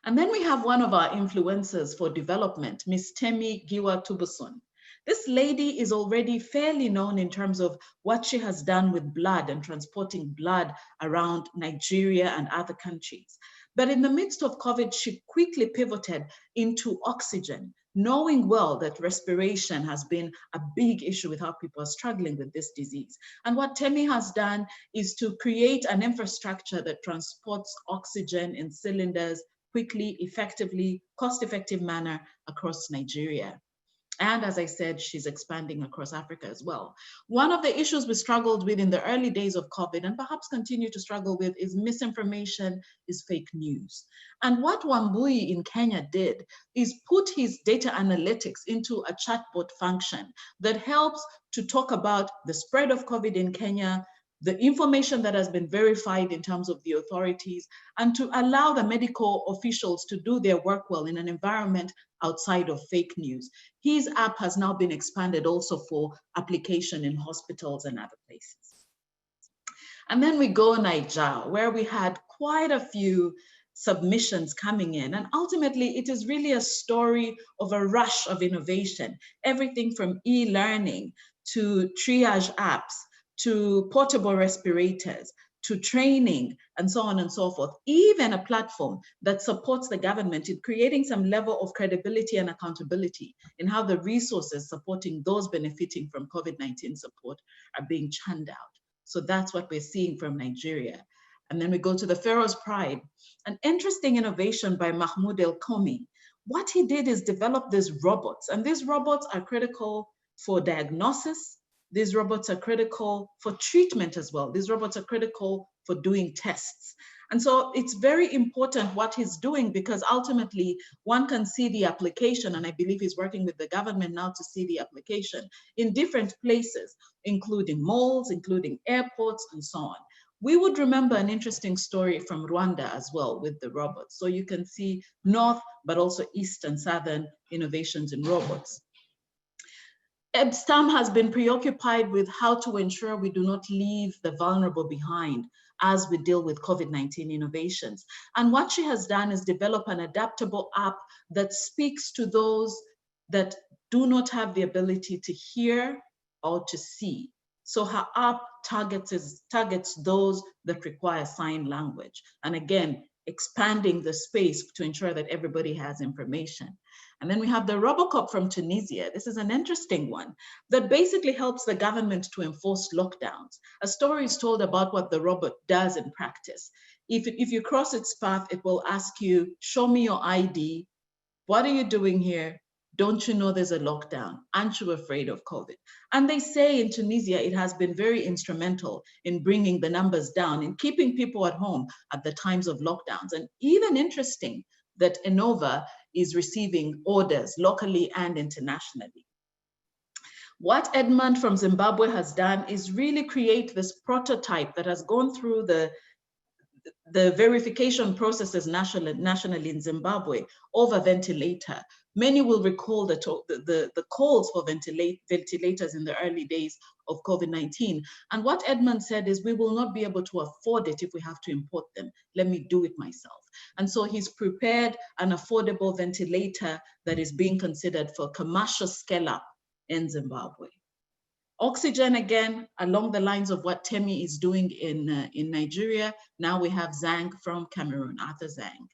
And then we have one of our influencers for development, Ms. Temi Giwa Tubusun. This lady is already fairly known in terms of what she has done with blood and transporting blood around Nigeria and other countries. But in the midst of COVID, she quickly pivoted into oxygen, knowing well that respiration has been a big issue with how people are struggling with this disease. And what Temi has done is to create an infrastructure that transports oxygen in cylinders quickly, effectively, cost-effective manner across Nigeria. And as I said, she's expanding across Africa as well. One of the issues we struggled with in the early days of COVID and perhaps continue to struggle with is misinformation, is fake news. And what Wambui in Kenya did is put his data analytics into a chatbot function that helps to talk about the spread of COVID in Kenya, the information that has been verified in terms of the authorities, and to allow the medical officials to do their work well in an environment outside of fake news. His app has now been expanded also for application in hospitals and other places. And then we go Niger, where we had quite a few submissions coming in. And ultimately, it is really a story of a rush of innovation, everything from e-learning to triage apps, to portable respirators, to training, and so on and so forth. Even a platform that supports the government in creating some level of credibility and accountability in how the resources supporting those benefiting from COVID-19 support are being churned out. So that's what we're seeing from Nigeria. And then we go to the Pharaoh's Pride, an interesting innovation by Mahmoud El-Komi. What he did is develop these robots, and these robots are critical for diagnosis. These robots are critical for treatment as well. These robots are critical for doing tests. And so it's very important what he's doing, because ultimately one can see the application, and I believe he's working with the government now to see the application in different places, including malls, including airports, and so on. We would remember an interesting story from Rwanda as well with the robots. So you can see North, but also East and Southern innovations in robots. EBSTAM has been preoccupied with how to ensure we do not leave the vulnerable behind as we deal with COVID-19 innovations. And what she has done is develop an adaptable app that speaks to those that do not have the ability to hear or to see. So her app targets those that require sign language. And again, expanding the space to ensure that everybody has information. And then we have the Robocop from Tunisia. This is an interesting one that basically helps the government to enforce lockdowns. A story is told about what the robot does in practice. If you cross its path, it will ask you, show me your ID. What are you doing here? Don't you know there's a lockdown? Aren't you afraid of COVID? And they say in Tunisia, it has been very instrumental in bringing the numbers down, in keeping people at home at the times of lockdowns. And even interesting that Innova is receiving orders locally and internationally. What Edmund from Zimbabwe has done is really create this prototype that has gone through the verification processes nationally in Zimbabwe over ventilator. Many will recall the calls for ventilators in the early days of COVID-19. And what Edmund said is, we will not be able to afford it if we have to import them. Let me do it myself. And so he's prepared an affordable ventilator that is being considered for commercial scale up in Zimbabwe. Oxygen, again, along the lines of what Temi is doing in Nigeria. Now we have Zhang from Cameroon, Arthur Zhang.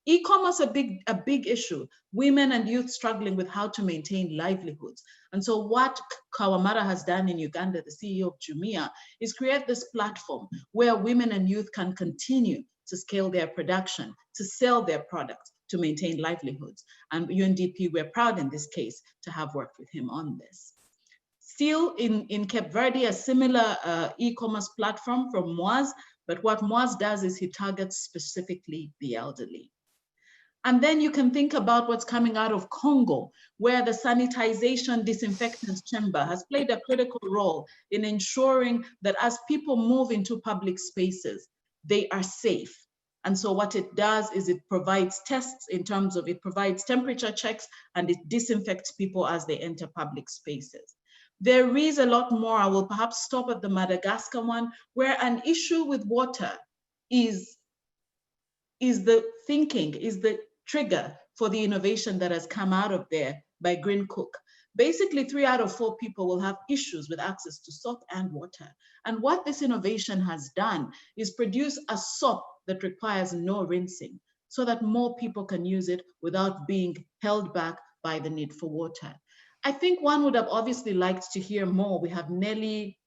E-commerce, a big issue. Women and youth struggling with how to maintain livelihoods. And so what Kawamara has done in Uganda, the CEO of Jumia, is create this platform where women and youth can continue to scale their production, to sell their products, to maintain livelihoods. And UNDP, we're proud in this case to have worked with him on this. Still in Cape Verde, a similar e-commerce platform from Moaz, but what Moaz does is he targets specifically the elderly. And then you can think about what's coming out of Congo, where the sanitization disinfectant chamber has played a critical role in ensuring that as people move into public spaces, they are safe. And so what it does is it provides tests in terms of, it provides temperature checks and it disinfects people as they enter public spaces. There is a lot more. I will perhaps stop at the Madagascar one, where an issue with water is the thinking, is the trigger for the innovation that has come out of there by Green Cook. Basically, 3 out of 4 people will have issues with access to soap and water. And what this innovation has done is produce a soap that requires no rinsing so that more people can use it without being held back by the need for water. I think one would have obviously liked to hear more. We have Nelly,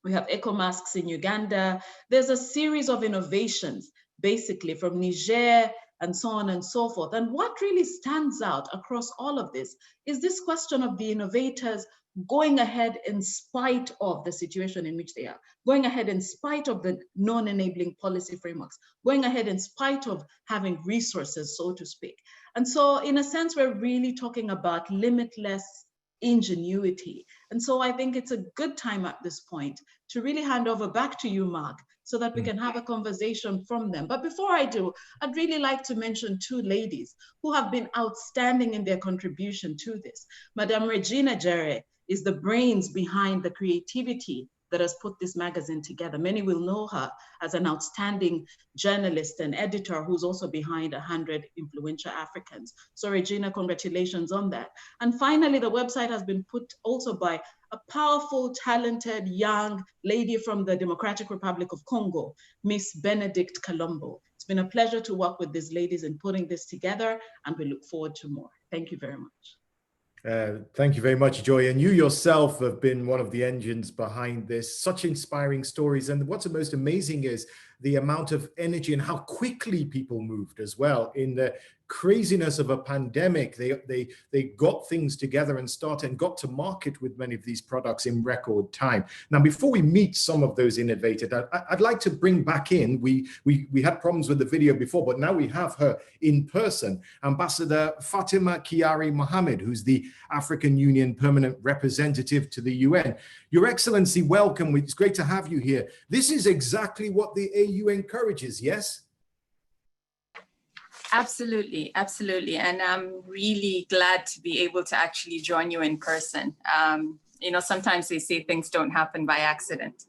we have EcoMasks in Uganda. There's a series of innovations, basically from Niger and so on and so forth. And what really stands out across all of this is this question of the innovators going ahead in spite of the situation in which they are, going ahead in spite of the non-enabling policy frameworks, going ahead in spite of having resources, so to speak. And so in a sense, we're really talking about limitless ingenuity. And so I think it's a good time at this point to really hand over back to you, Mark, so that we can have a conversation from them. But before I do, I'd really like to mention 2 ladies who have been outstanding in their contribution to this. Madame Regina Jere is the brains behind the creativity that has put this magazine together. Many will know her as an outstanding journalist and editor who's also behind 100 Influential Africans. So Regina, congratulations on that. And finally, the website has been put also by a powerful, talented, young lady from the Democratic Republic of Congo, Miss Benedict Colombo. It's been a pleasure to work with these ladies in putting this together, and we look forward to more. Thank you very much. Thank you very much, Joy. And you yourself have been one of the engines behind this. Such inspiring stories. And what's most amazing is the amount of energy and how quickly people moved as well in the craziness of a pandemic, they got things together and started and got to market with many of these products in record time. Now, before we meet some of those innovators, I'd like to bring back in, we had problems with the video before, but now we have her in person, Ambassador Fatima Kiari Mohammed, who's the African Union Permanent Representative to the UN. Your Excellency, welcome. It's great to have you here. This is exactly what the AU encourages, yes? Absolutely, absolutely. And I'm really glad to be able to actually join you in person. You know, sometimes they say things don't happen by accident.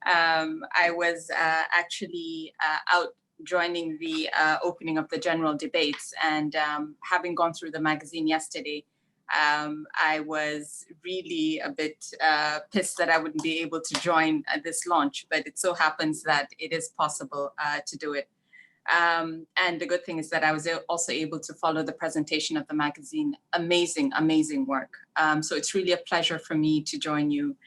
I was actually out joining the opening of the general debates, and having gone through the magazine yesterday, I was really a bit pissed that I wouldn't be able to join this launch, but it so happens that it is possible to do it. And the good thing is that I was also able to follow the presentation of the magazine. Amazing, amazing work. So it's really a pleasure for me to join you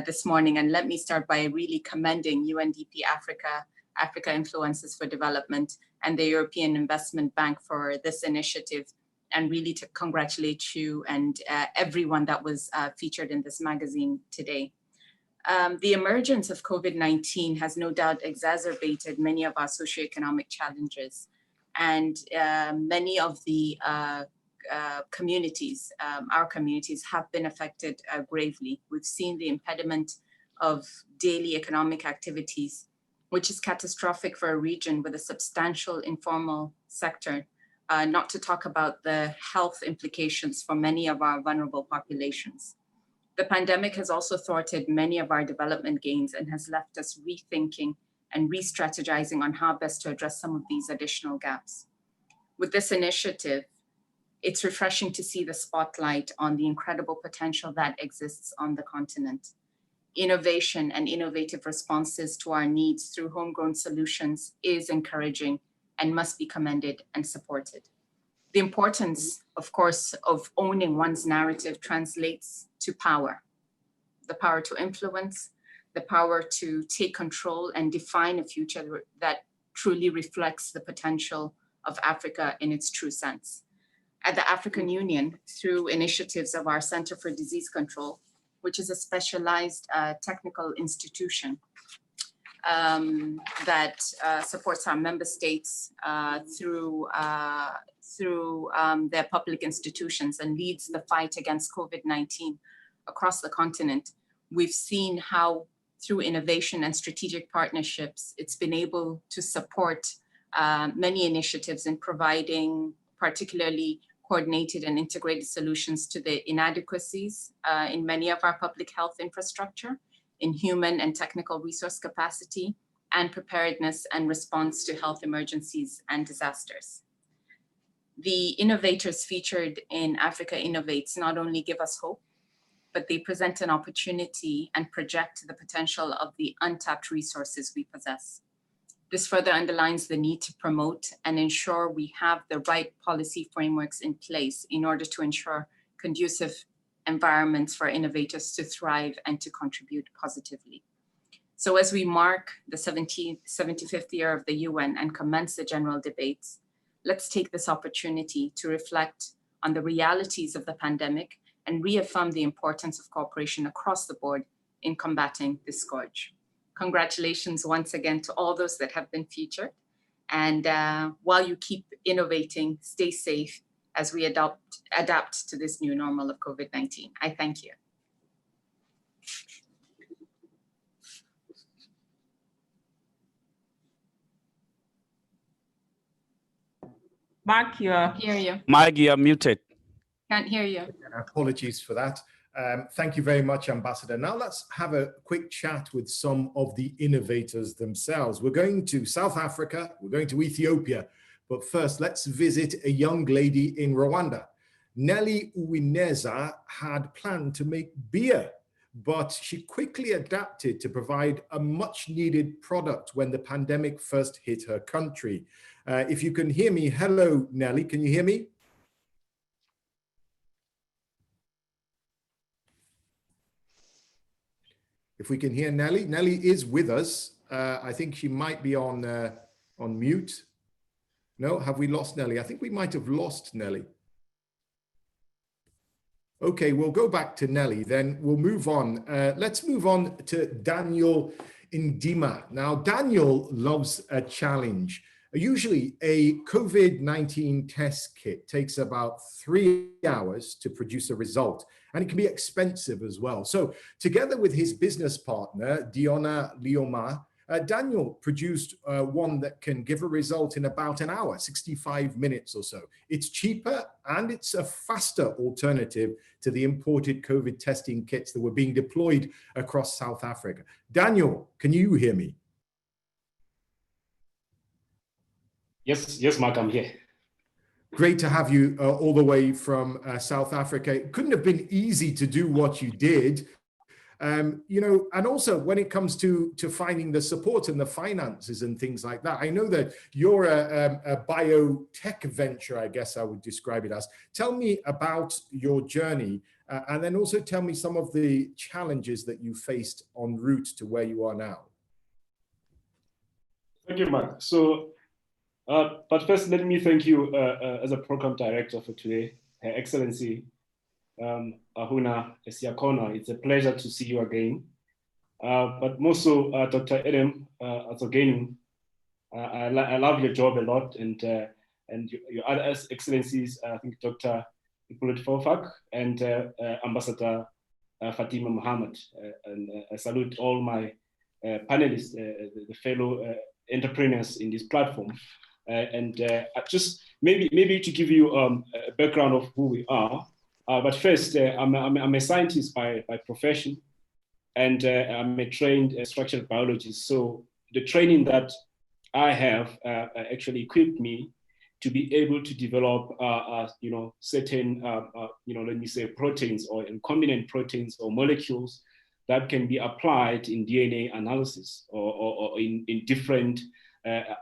this morning. And let me start by really commending UNDP Africa, Africa Influences for Development, and the European Investment Bank for this initiative, and really to congratulate you and everyone that was featured in this magazine today. The emergence of COVID-19 has no doubt exacerbated many of our socioeconomic challenges, and many of the communities, our communities, have been affected gravely. We've seen the impediment of daily economic activities, which is catastrophic for a region with a substantial informal sector, not to talk about the health implications for many of our vulnerable populations. The pandemic has also thwarted many of our development gains and has left us rethinking and re-strategizing on how best to address some of these additional gaps. With this initiative, it's refreshing to see the spotlight on the incredible potential that exists on the continent. Innovation and innovative responses to our needs through homegrown solutions is encouraging and must be commended and supported. The importance, of course, of owning one's narrative translates to power. The power to influence, the power to take control and define a future that truly reflects the potential of Africa in its true sense. At the African Union, through initiatives of our Center for Disease Control, which is a specialized technical institution that supports our member states through their public institutions and leads the fight against COVID-19 across the continent. We've seen how through innovation and strategic partnerships, it's been able to support many initiatives in providing particularly coordinated and integrated solutions to the inadequacies in many of our public health infrastructure, in human and technical resource capacity, and preparedness and response to health emergencies and disasters. The innovators featured in Africa Innovates not only give us hope, but they present an opportunity and project the potential of the untapped resources we possess. This further underlines the need to promote and ensure we have the right policy frameworks in place in order to ensure conducive environments for innovators to thrive and to contribute positively. So as we mark the 75th year of the UN and commence the general debates, let's take this opportunity to reflect on the realities of the pandemic and reaffirm the importance of cooperation across the board in combating this scourge. Congratulations once again to all those that have been featured. And while you keep innovating, stay safe as we adapt to this new normal of COVID-19. I thank you. Mark, Can't hear you. Mike, you are muted. Can't hear you. Apologies for that. Thank you very much, Ambassador. Now let's have a quick chat with some of the innovators themselves. We're going to South Africa, we're going to Ethiopia, but first let's visit a young lady in Rwanda. Nelly Uwineza had planned to make beer, but she quickly adapted to provide a much needed product when the pandemic first hit her country. If you can hear me, hello, Nelly, can you hear me? If we can hear Nelly, Nelly is with us. I think she might be on mute. No, have we lost Nelly? I think we might have lost Nelly. Okay, we'll go back to Nelly, then we'll move on. Let's move on to Daniel Ndima. Now, Daniel loves a challenge. Usually a COVID-19 test kit takes about 3 hours to produce a result, and it can be expensive as well. So together with his business partner, Diona Lioma, Daniel produced one that can give a result in about an hour, 65 minutes or so. It's cheaper and it's a faster alternative to the imported COVID testing kits that were being deployed across South Africa. Daniel, can you hear me? Yes, Mark, I'm here. Great to have you all the way from South Africa. It couldn't have been easy to do what you did. You know, and also when it comes to finding the support and the finances and things like that, I know that you're a biotech venture, I guess I would describe it as. Tell me about your journey, and then also tell me some of the challenges that you faced en route to where you are now. Thank you, Mark. So, but first, let me thank you as a program director for today, Her Excellency Ahuna Esiakona. It's a pleasure to see you again. But more so, Dr. Edem Azogenu, I love your job a lot, and your other excellencies, I think Dr. Hippolyte Fofak and Ambassador Fatima Mohammed. And I salute all my panelists, the fellow entrepreneurs in this platform. Just maybe to give you a background of who we are. But first, I'm a scientist by profession, and I'm a trained structural biologist. So the training that I have actually equipped me to be able to develop, certain, let me say proteins or recombinant proteins or molecules that can be applied in DNA analysis or in different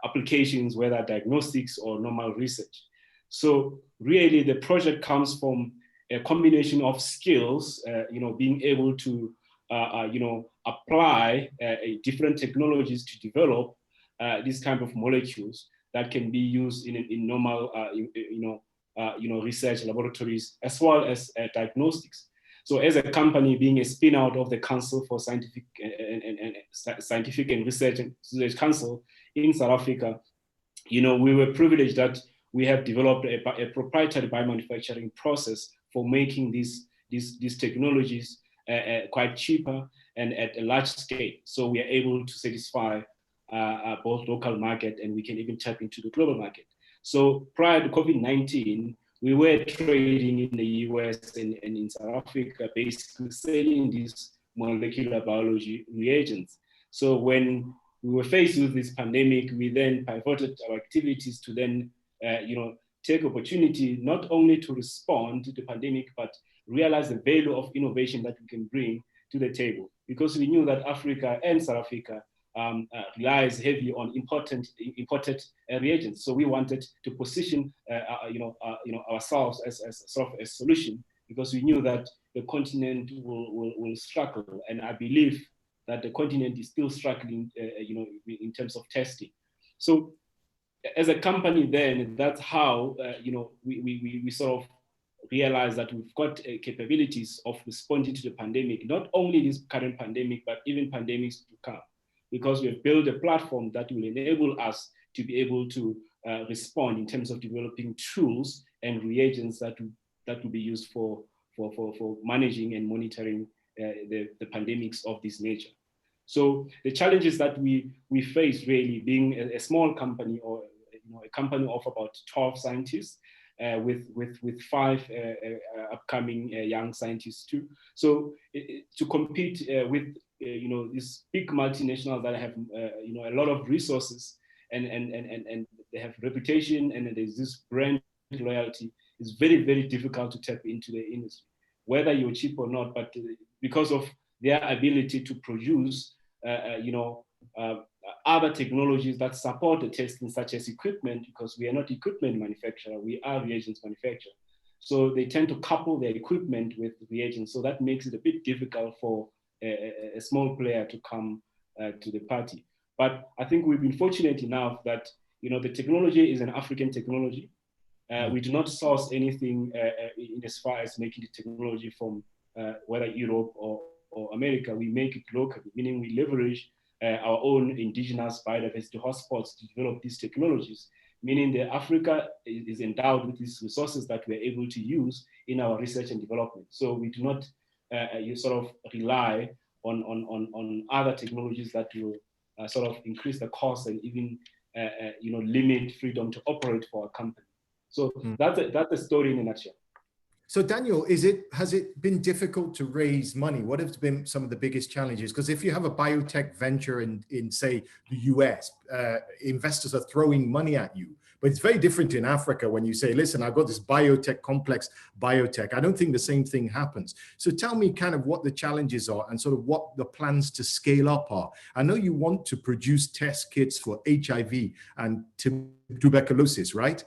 applications, whether diagnostics or normal research. So really the project comes from a combination of skills, being able to, apply different technologies to develop these kind of molecules that can be used in normal, research laboratories, as well as diagnostics. So as a company, being a spin out of the Council for Scientific and Research Council in South Africa, we were privileged that we have developed a proprietary biomanufacturing process for making these technologies quite cheaper and at a large scale. So we are able to satisfy both local market, and we can even tap into the global market. So prior to COVID-19, we were trading in the US and in South Africa, basically selling these molecular biology reagents. So when we were faced with this pandemic, we then pivoted our activities to then, take opportunity not only to respond to the pandemic, but realize the value of innovation that we can bring to the table. Because we knew that Africa and South Africa relies heavily on imported reagents. So we wanted to position, ourselves as sort of a solution, because we knew that the continent will struggle, and I believe that the continent is still struggling, in terms of testing. So, as a company, then that's how we sort of realize that we've got capabilities of responding to the pandemic, not only this current pandemic, but even pandemics to come, because we have built a platform that will enable us to be able to respond in terms of developing tools and reagents that will be used for managing and monitoring the pandemics of this nature. So the challenges that we face, really being a small company, or a company of about 12 scientists, with 5 upcoming young scientists too. So to compete with these big multinationals that have a lot of resources and they have reputation, and there's this brand loyalty, is very, very difficult to tap into the industry, whether you're cheap or not. But because of their ability to produce other technologies that support the testing, such as equipment, because we are not equipment manufacturer, we are reagents manufacturer. So they tend to couple their equipment with reagents. So that makes it a bit difficult for a small player to come to the party. But I think we've been fortunate enough that the technology is an African technology. We do not source anything in as far as making the technology from whether Europe or America. We make it locally, meaning we leverage our own indigenous biodiversity hotspots to develop these technologies, meaning that Africa is endowed with these resources that we're able to use in our research and development. So we do not sort of rely on other technologies that will sort of increase the cost and even limit freedom to operate for a company. So that's the story in a nutshell. So Daniel, has it been difficult to raise money? What have been some of the biggest challenges? Because if you have a biotech venture in say, the US, investors are throwing money at you. But it's very different in Africa when you say, listen, I've got this biotech, complex biotech. I don't think the same thing happens. So tell me kind of what the challenges are and sort of what the plans to scale up are. I know you want to produce test kits for HIV and tuberculosis, right?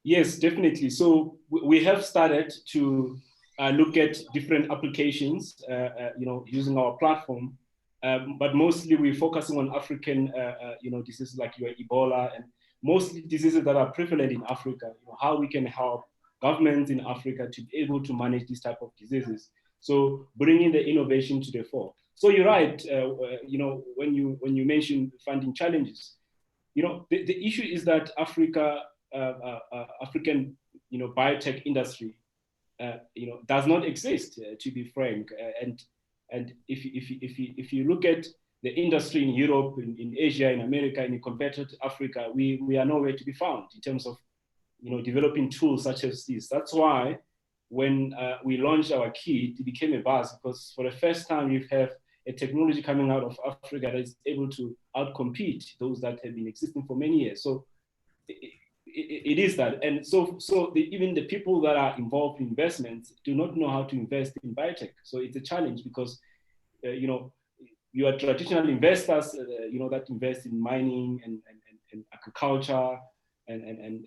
Yes, definitely. So we have started to look at different applications, using our platform, but mostly we're focusing on African, diseases like your Ebola and mostly diseases that are prevalent in Africa. How we can help governments in Africa to be able to manage these type of diseases. So bringing the innovation to the fore. So you're right. When you mention funding challenges, the issue is that African biotech industry does not exist, to be frank, and if you look at the industry in Europe, in Asia, in America, and you compare it to Africa, we are nowhere to be found in terms of developing tools such as this. That's why when we launched our kit, it became a buzz, because for the first time we have a technology coming out of Africa that is able to outcompete those that have been existing for many years. So it is that. And so even the people that are involved in investments do not know how to invest in biotech. So it's a challenge because, you are traditional investors, that invest in mining and agriculture and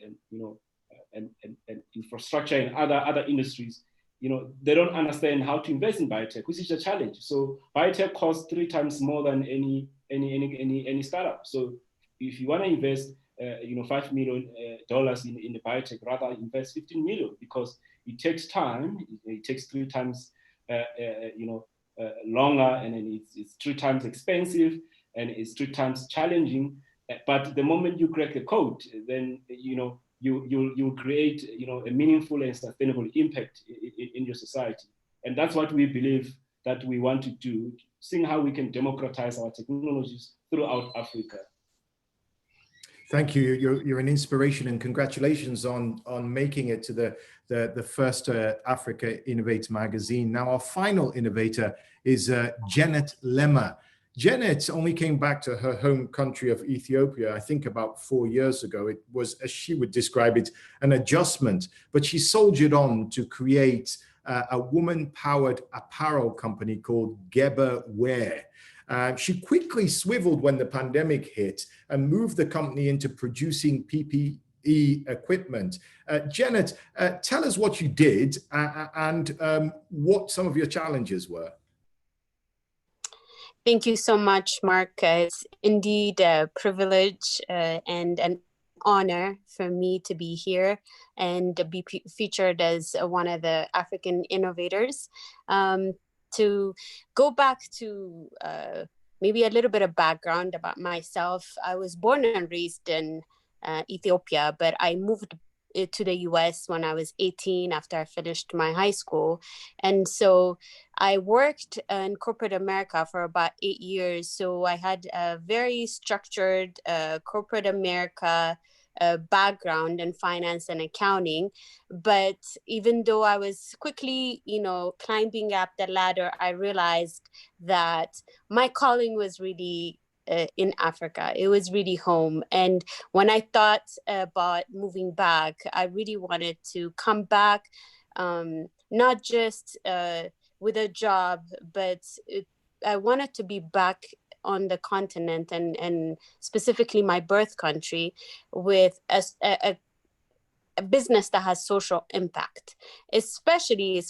infrastructure and other industries. They don't understand how to invest in biotech, which is a challenge. So biotech costs 3 times more than any startup. So if you want to invest $5 million in the biotech, rather invest 15 million, because it takes time. It takes 3 times longer, and then it's 3 times expensive, and it's 3 times challenging. But the moment you crack the code, then you'll create a meaningful and sustainable impact in your society. And that's what we believe that we want to do, seeing how we can democratize our technologies throughout Africa. Thank you. You're an inspiration, and congratulations on making it to the first Africa Innovate magazine. Now, our final innovator is Janet Lemma. Janet only came back to her home country of Ethiopia, I think about 4 years ago. It was, as she would describe it, an adjustment, but she soldiered on to create a woman-powered apparel company called Geba Wear. She quickly swiveled when the pandemic hit and moved the company into producing PPE equipment. Janet, tell us what you did and what some of your challenges were. Thank you so much, Mark. It's indeed a privilege and an honor for me to be here and be featured as one of the African innovators. To go back to maybe a little bit of background about myself, I was born and raised in Ethiopia, but I moved to the US when I was 18 after I finished my high school. And so I worked in corporate America for about 8 years. So I had a very structured corporate America background in finance and accounting. But even though I was quickly, climbing up the ladder, I realized that my calling was really in Africa. It was really home. And when I thought about moving back, I really wanted to come back, not just with a job, but I wanted to be back on the continent and specifically my birth country with a business that has social impact, especially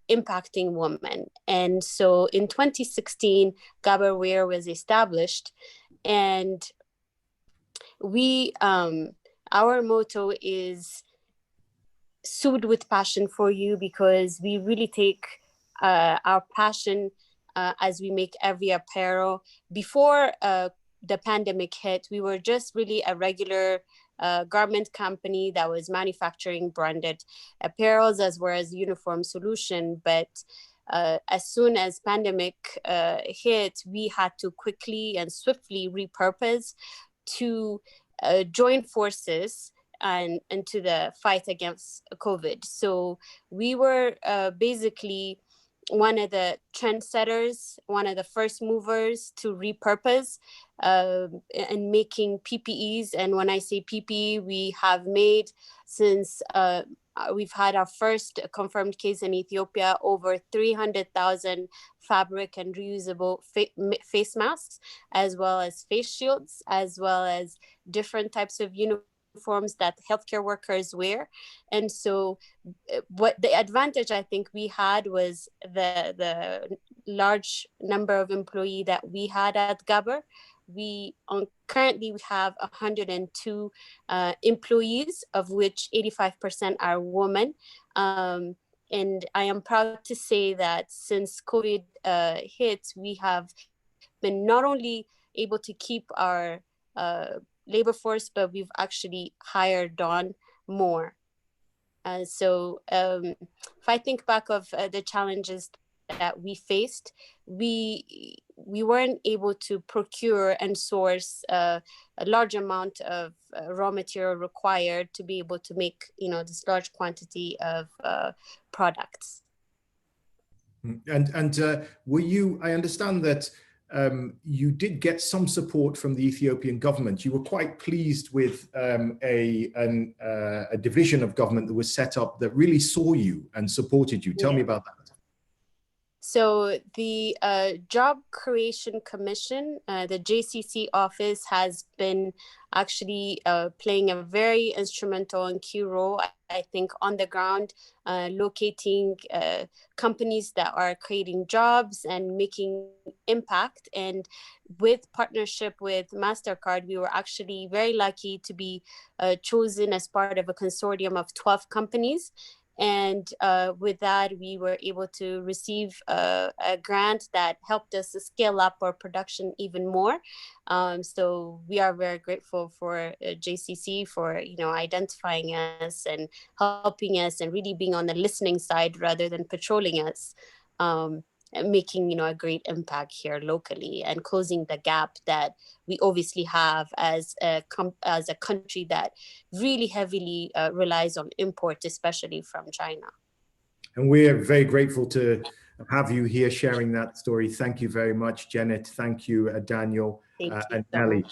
impacting women. And so in 2016, Geba Wear was established, and we our motto is sewed with passion for you, because we really take our passion as we make every apparel. Before the pandemic hit, we were just really a regular garment company that was manufacturing branded apparels as well as uniform solution. But as soon as pandemic hit, we had to quickly and swiftly repurpose to join forces and into the fight against COVID. So we were basically one of the trendsetters, one of the first movers to repurpose and making PPEs. And when I say PPE, we have made since we've had our first confirmed case in Ethiopia, over 300,000 fabric and reusable face masks, as well as face shields, as well as different types of uniforms that healthcare workers wear. And so what the advantage I think we had was the large number of employees that we had at Gabber. Currently we have 102 employees, of which 85% are women. And I am proud to say that since COVID hit, we have been not only able to keep our labor force, but we've actually hired on more. So if I think back of the challenges that we faced, we weren't able to procure and source a large amount of raw material required to be able to make, this large quantity of products. And were you, I understand that you did get some support from the Ethiopian government. You were quite pleased with a division of government that was set up that really saw you and supported you. Tell me about that. So the Job Creation Commission, the JCC office, has been actually playing a very instrumental and key role, I think, on the ground, locating companies that are creating jobs and making impact. And with partnership with MasterCard, we were actually very lucky to be chosen as part of a consortium of 12 companies. And with that, we were able to receive a grant that helped us to scale up our production even more. So we are very grateful for JCC for identifying us and helping us and really being on the listening side rather than patrolling us. Making a great impact here locally and closing the gap that we obviously have as a country that really heavily relies on import, especially from China. And we're very grateful to have you here sharing that story. Thank you very much, Janet. Thank you, Daniel and Nelly.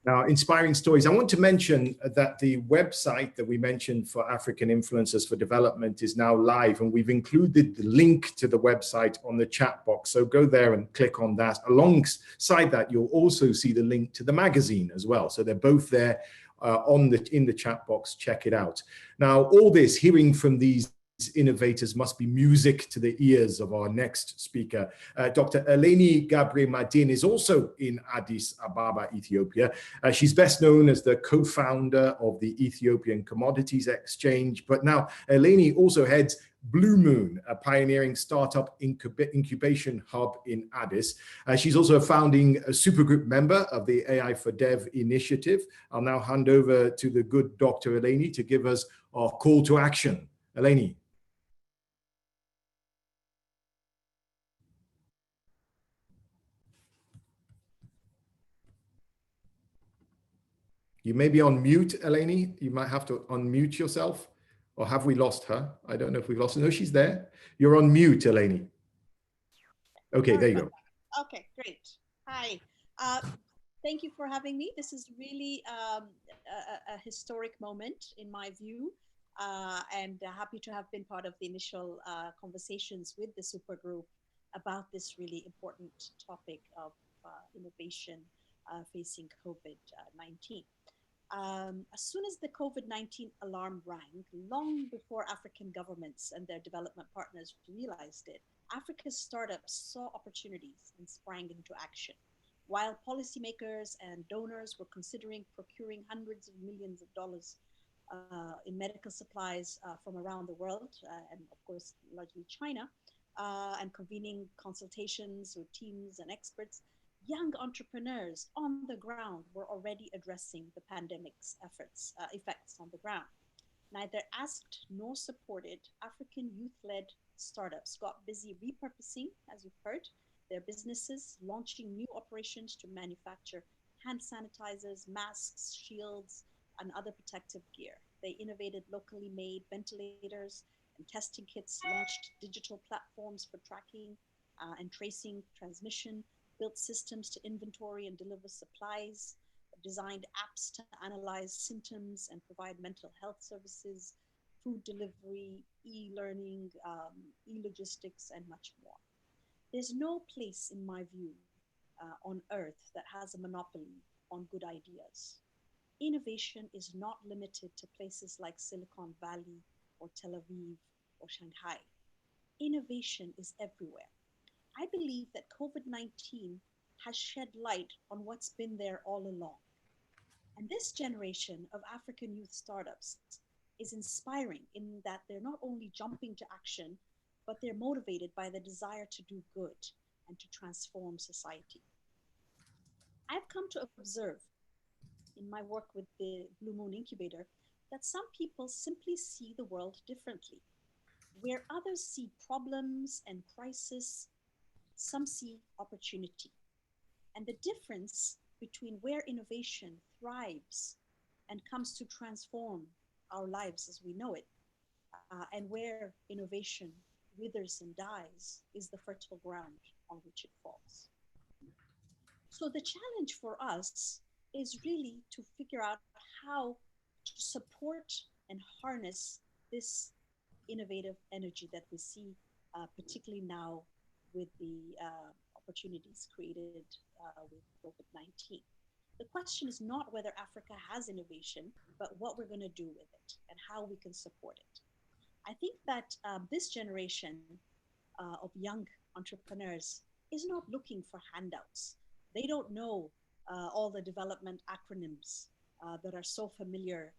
Now, inspiring stories. I want to mention that the website that we mentioned for African Influencers for Development is now live, and we've included the link to the website on the chat box. So go there and click on that. Alongside that, you'll also see the link to the magazine as well. So they're both there in the chat box. Check it out. Now, all this, hearing from these innovators, must be music to the ears of our next speaker. Dr. Eleni Gabriel-Madin is also in Addis Ababa, Ethiopia. She's best known as the co-founder of the Ethiopian Commodities Exchange, but now Eleni also heads Blue Moon, a pioneering startup incubation hub in Addis. She's also a founding supergroup member of the AI for Dev initiative. I'll now hand over to the good Dr. Eleni to give us our call to action. Eleni. You may be on mute, Eleni. You might have to unmute yourself. Or have we lost her? I don't know if we've lost her. No, she's there. You're on mute, Eleni. Okay, there you go. Okay, great. Hi. Thank you for having me. This is really a historic moment in my view, and happy to have been part of the initial conversations with the supergroup about this really important topic of innovation facing COVID-19. As soon as the COVID-19 alarm rang, long before African governments and their development partners realized it, Africa's startups saw opportunities and sprang into action. While policymakers and donors were considering procuring hundreds of millions of dollars in medical supplies from around the world, and of course, largely China, and convening consultations with teams and experts, young entrepreneurs on the ground were already addressing the pandemic's effects on the ground. Neither asked nor supported, African youth-led startups got busy repurposing, as you've heard, their businesses, launching new operations to manufacture hand sanitizers, masks, shields, and other protective gear. They innovated locally made ventilators and testing kits, launched digital platforms for tracking and tracing transmission, built systems to inventory and deliver supplies, designed apps to analyze symptoms and provide mental health services, food delivery, e-learning, e-logistics, and much more. There's no place, in my view, on earth that has a monopoly on good ideas. Innovation is not limited to places like Silicon Valley or Tel Aviv or Shanghai. Innovation is everywhere. I believe that COVID-19 has shed light on what's been there all along. And this generation of African youth startups is inspiring in that they're not only jumping to action, but they're motivated by the desire to do good and to transform society. I've come to observe in my work with the Blue Moon Incubator that some people simply see the world differently. Where others see problems and crisis, some see opportunity. And the difference between where innovation thrives and comes to transform our lives as we know it, and where innovation withers and dies is the fertile ground on which it falls. So the challenge for us is really to figure out how to support and harness this innovative energy that we see, particularly now with the opportunities created with COVID-19. The question is not whether Africa has innovation, but what we're going to do with it and how we can support it. I think that this generation of young entrepreneurs is not looking for handouts. They don't know all the development acronyms that are so familiar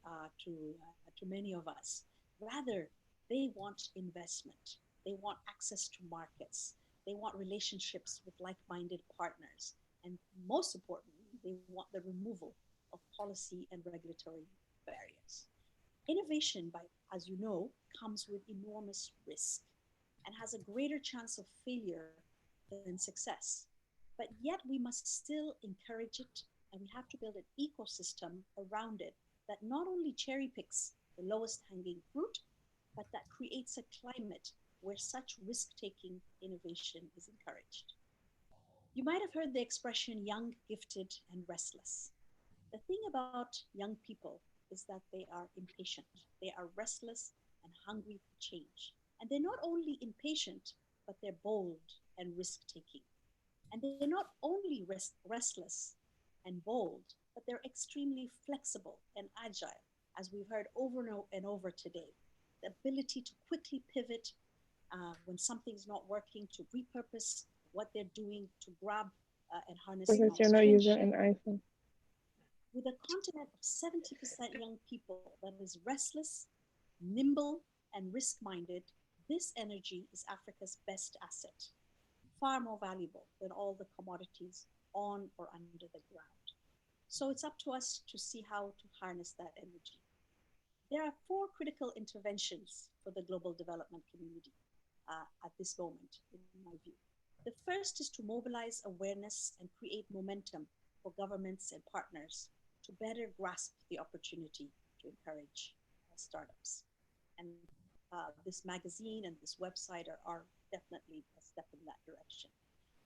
to many of us. Rather, they want investment. They want access to markets. They want relationships with like-minded partners. And most importantly, they want the removal of policy and regulatory barriers. Innovation, as you know, comes with enormous risk and has a greater chance of failure than success. But yet we must still encourage it, and we have to build an ecosystem around it that not only cherry picks the lowest hanging fruit, but that creates a climate where such risk-taking innovation is encouraged. You might have heard the expression young, gifted, and restless. The thing about young people is that they are impatient. They are restless and hungry for change. And they're not only impatient, but they're bold and risk-taking. And they're not only restless and bold, but they're extremely flexible and agile, as we've heard over and over today. The ability to quickly pivot when something's not working, to repurpose what they're doing, to grab and harness. Because you're not using an iPhone. With a continent of 70% young people that is restless, nimble, and risk-minded, this energy is Africa's best asset, far more valuable than all the commodities on or under the ground. So it's up to us to see how to harness that energy. There are 4 critical interventions for the global development community at this moment, in my view. The first is to mobilize awareness and create momentum for governments and partners to better grasp the opportunity to encourage startups. And this magazine and this website are definitely a step in that direction.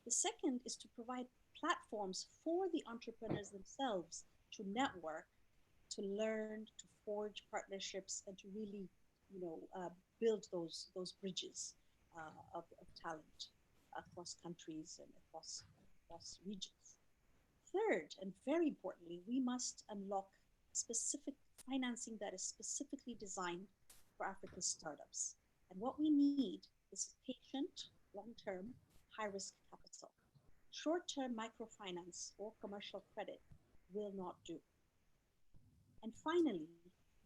The second is to provide platforms for the entrepreneurs themselves to network, to learn, to forge partnerships, and to really, build those bridges of talent across countries and across regions. Third, and very importantly, we must unlock specific financing that is specifically designed for Africa's startups. And what we need is patient, long-term, high-risk capital. Short-term microfinance or commercial credit will not do. And finally,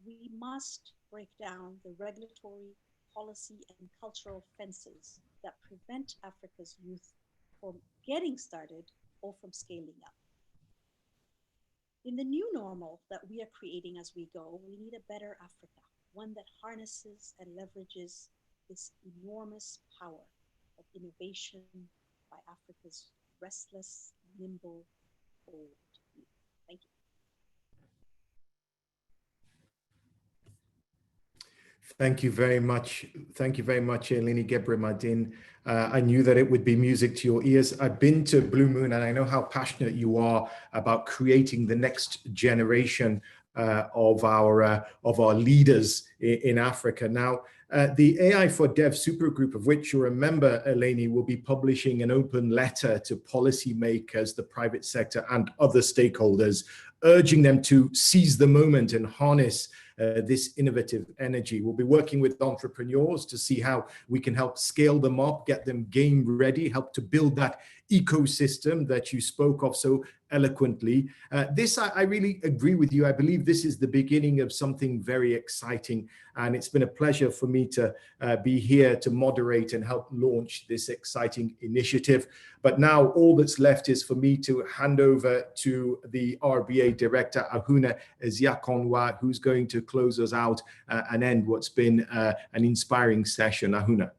we must break down the regulatory, policy, and cultural fences that prevent Africa's youth from getting started or from scaling up. In the new normal that we are creating as we go, we need a better Africa, one that harnesses and leverages this enormous power of innovation by Africa's restless, nimble, bold youth. Thank you. Thank you very much. Thank you very much, Eleni Gebremedin. I knew that it would be music to your ears. I've been to Blue Moon and I know how passionate you are about creating the next generation of our leaders in Africa. Now, the AI for Dev supergroup, of which you're a member, Eleni, will be publishing an open letter to policymakers, the private sector, and other stakeholders, urging them to seize the moment and harness this innovative energy. We'll be working with entrepreneurs to see how we can help scale them up, get them game ready, help to build that ecosystem that you spoke of so eloquently. I really agree with you. I believe this is the beginning of something very exciting, and it's been a pleasure for me to be here to moderate and help launch this exciting initiative. But now all that's left is for me to hand over to the RBA Director, Ahuna Eziakonwa, who's going to close us out and end what's been an inspiring session. Ahuna.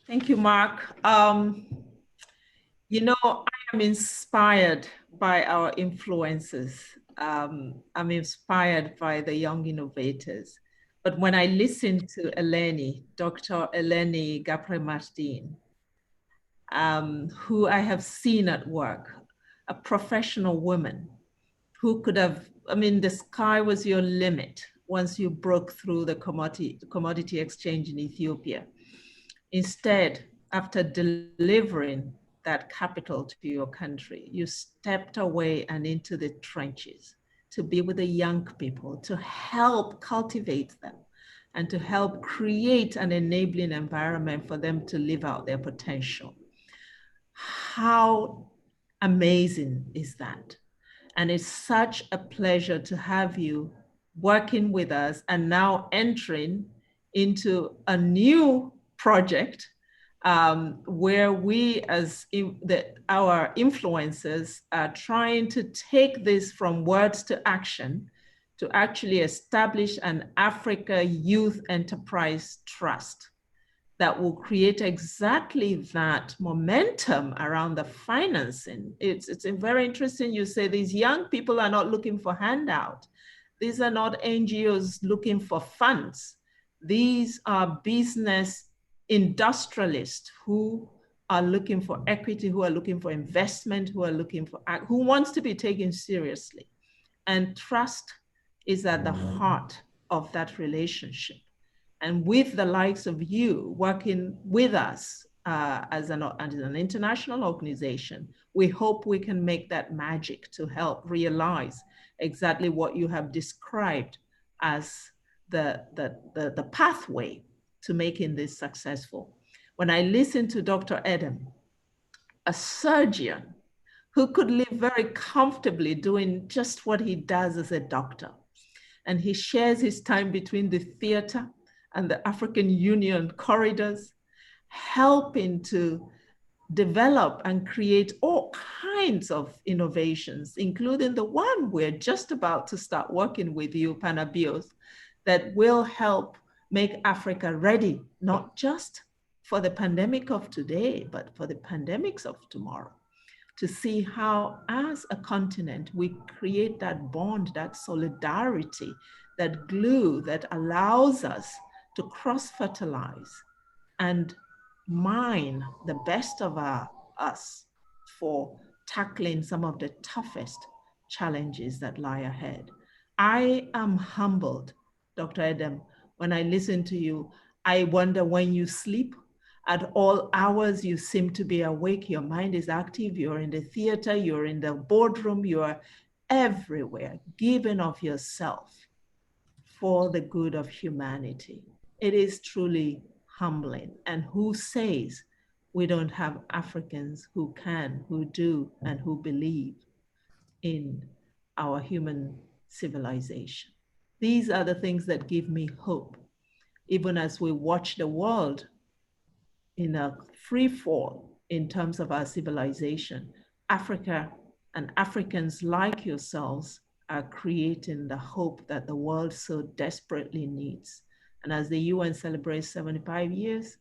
Thank you, Mark. You know, I am inspired by our influencers. I'm inspired by the young innovators. But when I listen to Eleni, Dr. Eleni Gebremedin, who I have seen at work, a professional woman who could have, the sky was your limit once you broke through the commodity exchange in Ethiopia. Instead, after delivering that capital to your country, you stepped away and into the trenches to be with the young people, to help cultivate them and to help create an enabling environment for them to live out their potential. How amazing is that? And it's such a pleasure to have you working with us and now entering into a new project where we as our influencers are trying to take this from words to action to actually establish an Africa Youth Enterprise Trust that will create exactly that momentum around the financing. It's very interesting you say these young people are not looking for handout. These are not NGOs looking for funds. These are business industrialists who are looking for equity, who are looking for investment, who wants to be taken seriously. And trust is at the heart of that relationship. And with the likes of you working with us as an international organization, we hope we can make that magic to help realize exactly what you have described as the pathway to making this successful. When I listen to Dr. Edem, a surgeon who could live very comfortably doing just what he does as a doctor, and he shares his time between the theater and the African Union corridors, helping to develop and create all kinds of innovations, including the one we're just about to start working with you, Panabios, that will help make Africa ready, not just for the pandemic of today, but for the pandemics of tomorrow, to see how, as a continent, we create that bond, that solidarity, that glue that allows us to cross-fertilize and mine the best of us for tackling some of the toughest challenges that lie ahead. I am humbled, Dr. Edem, when I listen to you. I wonder when you sleep, at all hours you seem to be awake, your mind is active, you're in the theater, you're in the boardroom, you're everywhere, giving of yourself for the good of humanity. It is truly humbling. And who says we don't have Africans who can, who do, and who believe in our human civilization? These are the things that give me hope, even as we watch the world in a free fall in terms of our civilization. Africa and Africans like yourselves are creating the hope that the world so desperately needs. And as the UN celebrates 75 years,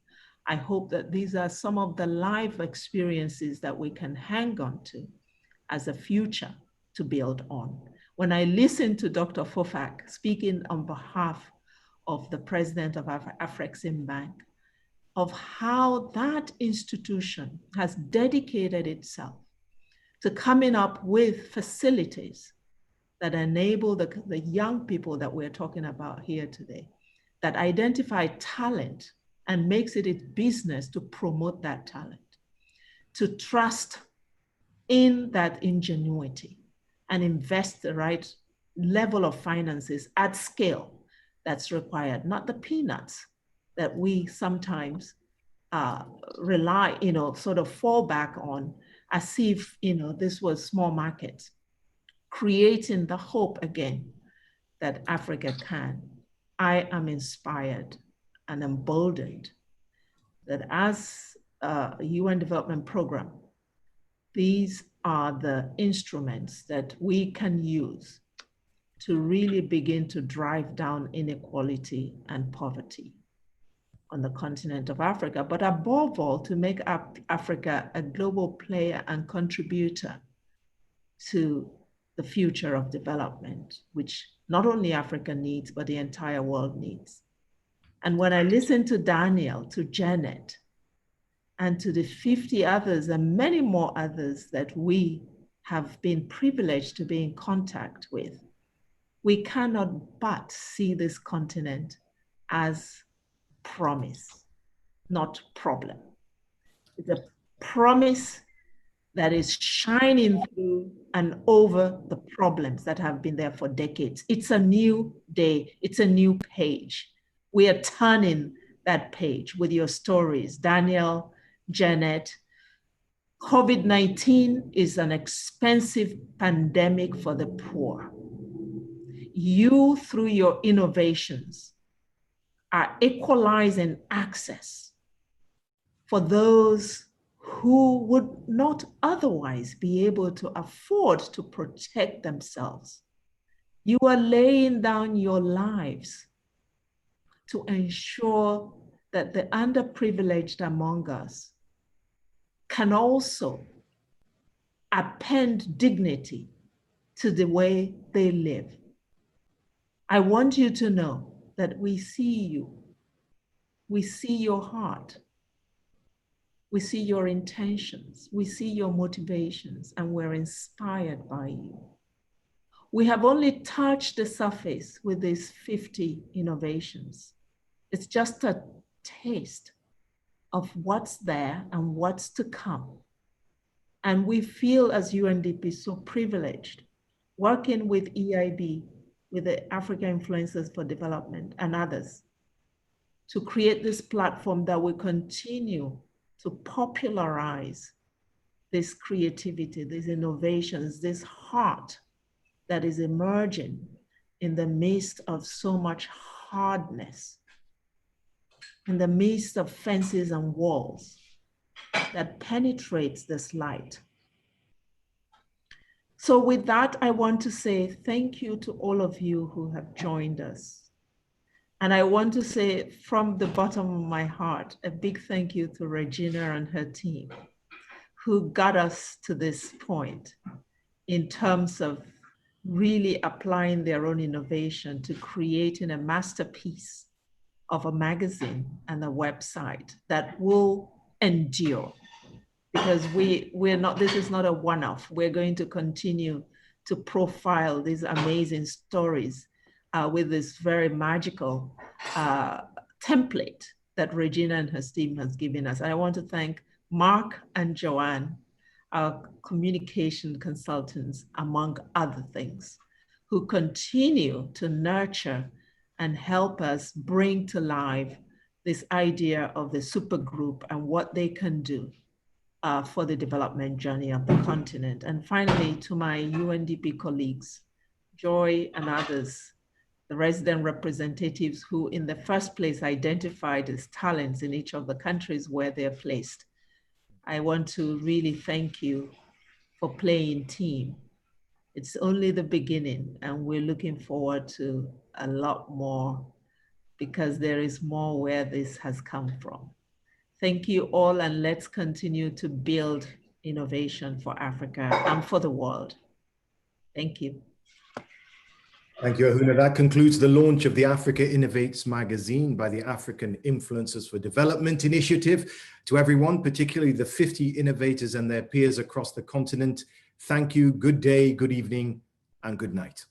I hope that these are some of the life experiences that we can hang on to as a future to build on. When I listen to Dr. Fofak speaking on behalf of the president of African Bank, of how that institution has dedicated itself to coming up with facilities that enable the young people that we're talking about here today, that identify talent and makes it its business to promote that talent, to trust in that ingenuity and invest the right level of finances at scale that's required, not the peanuts that we sometimes rely, sort of fall back on as if, this was small markets, creating the hope again that Africa can. I am inspired and emboldened that as a UN Development Program, these are the instruments that we can use to really begin to drive down inequality and poverty on the continent of Africa, but above all, to make Africa a global player and contributor to the future of development, which not only Africa needs, but the entire world needs. And when I listen to Daniel, to Janet, and to the 50 others and many more others that we have been privileged to be in contact with, we cannot but see this continent as promise, not problem. It's a promise that is shining through and over the problems that have been there for decades. It's a new day, it's a new page. We are turning that page with your stories, Daniel, Janet. COVID-19 is an expensive pandemic for the poor. You, through your innovations, are equalizing access for those who would not otherwise be able to afford to protect themselves. You are laying down your lives to ensure that the underprivileged among us can also append dignity to the way they live. I want you to know that we see you. We see your heart. We see your intentions. We see your motivations, and we're inspired by you. We have only touched the surface with these 50 innovations. It's just a taste of what's there and what's to come. And we feel as UNDP so privileged, working with EIB, with the African Influencers for Development and others, to create this platform that will continue to popularize this creativity, these innovations, this heart that is emerging in the midst of so much hardness, in the midst of fences and walls that penetrates this light. So with that, I want to say thank you to all of you who have joined us. And I want to say from the bottom of my heart, a big thank you to Regina and her team who got us to this point in terms of really applying their own innovation to creating a masterpiece of a magazine and a website that will endure. Because we're not, this is not a one-off. We're going to continue to profile these amazing stories with this very magical template that Regina and her team has given us. And I want to thank Mark and Joanne, our communication consultants, among other things, who continue to nurture and help us bring to life this idea of the supergroup and what they can do for the development journey of the continent. And finally, to my UNDP colleagues, Joy and others, the resident representatives who in the first place identified as talents in each of the countries where they're placed. I want to really thank you for playing team. It's only the beginning, and we're looking forward to a lot more because there is more where this has come from. Thank you all, and let's continue to build innovation for Africa and for the world. Thank you. Thank you, Ahuna. That concludes the launch of the Africa Innovates magazine by the African Influencers for Development Initiative. To everyone, particularly the 50 innovators and their peers across the continent, thank you, good day, good evening, and good night.